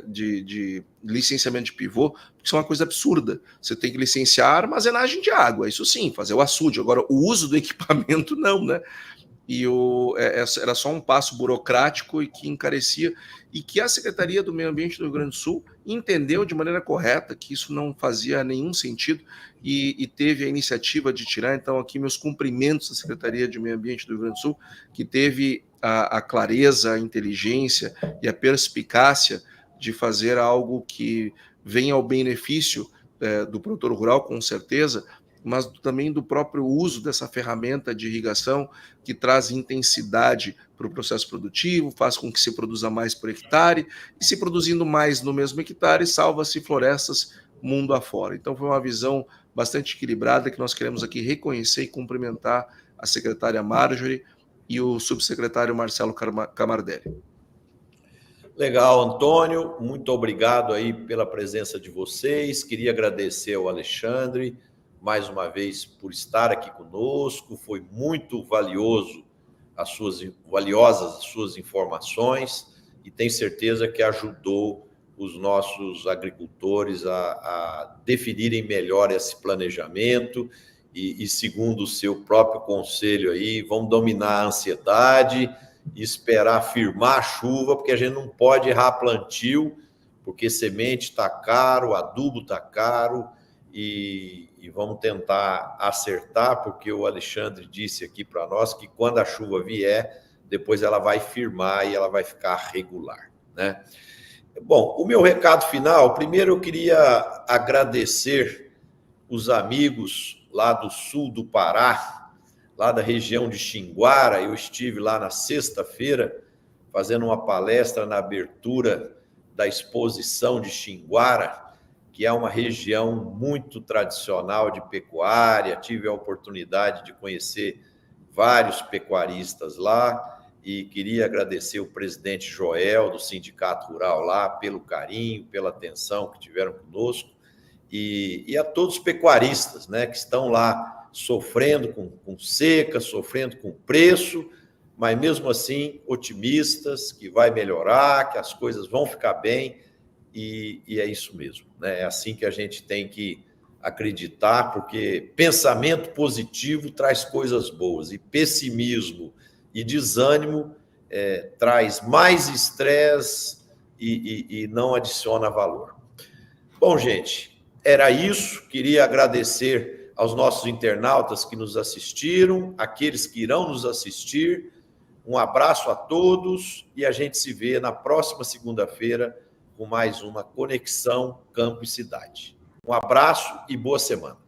de licenciamento de pivô, porque isso é uma coisa absurda. Você tem que licenciar a armazenagem de água, isso sim, fazer o açude. Agora, o uso do equipamento, não, né? E era só um passo burocrático e que encarecia, e que a Secretaria do Meio Ambiente do Rio Grande do Sul entendeu de maneira correta que isso não fazia nenhum sentido e teve a iniciativa de tirar. Então, aqui meus cumprimentos à Secretaria de Meio Ambiente do Rio Grande do Sul, que teve a clareza, a inteligência e a perspicácia de fazer algo que venha ao benefício do produtor rural, com certeza, mas também do próprio uso dessa ferramenta de irrigação que traz intensidade para o processo produtivo, faz com que se produza mais por hectare, e se produzindo mais no mesmo hectare, salva-se florestas mundo afora. Então foi uma visão bastante equilibrada que nós queremos aqui reconhecer e cumprimentar a secretária Marjorie e o subsecretário Marcelo Camardelli. Legal, Antônio, muito obrigado aí pela presença de vocês. Queria agradecer ao Alexandre mais uma vez por estar aqui conosco. Foi muito valiosas as suas informações e tenho certeza que ajudou os nossos agricultores a definirem melhor esse planejamento e segundo o seu próprio conselho aí, vão dominar a ansiedade e esperar firmar a chuva, porque a gente não pode errar plantio, porque semente está caro, adubo está caro, e vamos tentar acertar, porque o Alexandre disse aqui para nós que quando a chuva vier, depois ela vai firmar e ela vai ficar regular, né? Bom, o meu recado final, primeiro eu queria agradecer os amigos lá do sul do Pará, lá da região de Xinguara. Eu estive lá na sexta-feira fazendo uma palestra na abertura da exposição de Xinguara, que é uma região muito tradicional de pecuária. Tive a oportunidade de conhecer vários pecuaristas lá e queria agradecer o presidente Joel, do Sindicato Rural lá, pelo carinho, pela atenção que tiveram conosco, e a todos os pecuaristas, né, que estão lá sofrendo com seca, sofrendo com preço, mas mesmo assim otimistas, que vai melhorar, que as coisas vão ficar bem, e é isso mesmo, né? É assim que a gente tem que acreditar, porque pensamento positivo traz coisas boas, e pessimismo e desânimo traz mais estresse e não adiciona valor. Bom, gente, era isso. Queria agradecer aos nossos internautas que nos assistiram, aqueles que irão nos assistir. Um abraço a todos e a gente se vê na próxima segunda-feira com mais uma Conexão Campo e Cidade. Um abraço e boa semana.